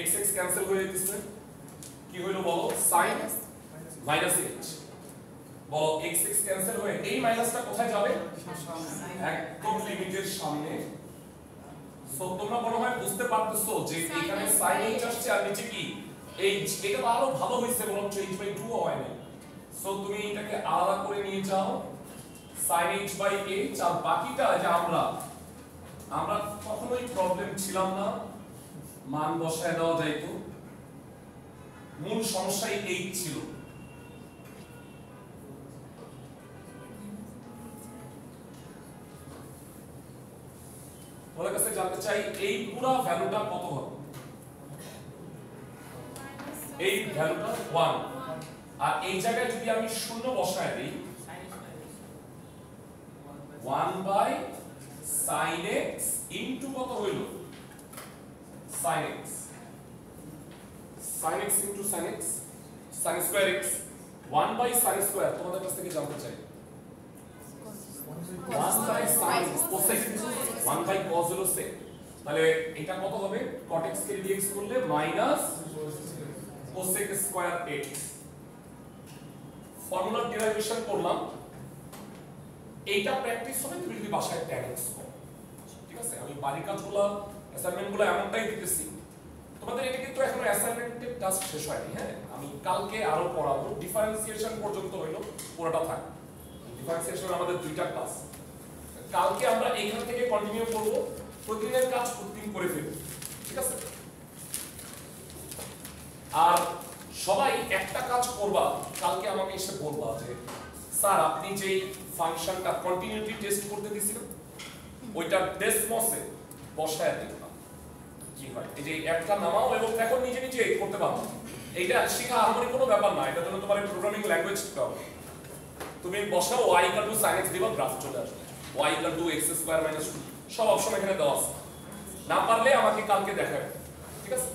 x x cancel হয়ে যাচ্ছে, কি হলো বলো? sin minus h। বলো x x ক্যান্সেল হয়ে এই মাইনাসটা কোথায় যাবে? একদম লিমিটের সামনে। সো তোমরা মনে হয় বুঝতে পারতেছো যে এখানে sin h আসছে আর নিচে কি h। এটা তো আরো ভালো হইছে, বরঞ্চ h/2 ও হয় না। সো তুমি এটাকে আলাদা করে নিয়ে যাও sin h/h, আর বাকিটা যে আমরা কখনোই প্রবলেম ছিলাম না, মান বসায় দেওয়া যাইতো। মূল সমস্যাই h ছিল। তোমাদের কাছে জানতে চাই এই পুরো ভ্যালুটা কত হবে? এই ভ্যালুটা 1, আর এই জায়গায় যদি আমি শূন্য বসায় দিই 1/sin x ইনটু কত হইল? sin x sin x into sin x sin square x 1/sin square. তোমাদের কাছ থেকে জানতে চাই 1/sin cosec 1/cos হলো sec তাহলে এটা কত হবে cot x কে dx করলে minus cosec square x formula derivation করলাম এইটা প্র্যাকটিস হবে তুমি যদি বাসায় tan x করো ঠিক আছে আমি বাড়ির কাজগুলো অ্যাসাইনমেন্টগুলো এমনটাই দিতেছি তোমাদের এটা কিন্তু এখনো অ্যাসাইনমেন্টের টাস্ক শেষ হয়নি হ্যাঁ আমি কালকে আরো পড়াবো ডিফারেন্সিয়েশন পর্যন্ত হইলো পুরোটা থাকবে ডিফারেন্সিয়েশন আমাদের দুইটা ক্লাস কালকে আমরা এইখান থেকে কন্টিনিউ করব প্রতিদিনের কাজ প্রতিদিন করে ফেলব ঠিক আছে আর সবাই একটা কাজ করবা কালকে আমাকে এসে বলবা যে স্যার আপনি যেই ফাংশনটা কন্টিনিউটি টেস্ট করতে দিছিলেন ওইটা ডেসমসে বসায় দিন কি হয় এই যে একটা নামাও এবং এখন নিজে নিজে করতে পারো এইটা শেখা আমার কোনো ব্যাপার না এটা জন্য তোমার প্রোগ্রামিং ল্যাঙ্গুয়েজ শিখতে হবে তুমি বসাও y = sin x দিবা গ্রাফ চলে আসবে y = x² - 2 সব অপশন এখানে দেওয়া আছে না পারলে আমাকে কালকে দেখাবে ঠিক আছে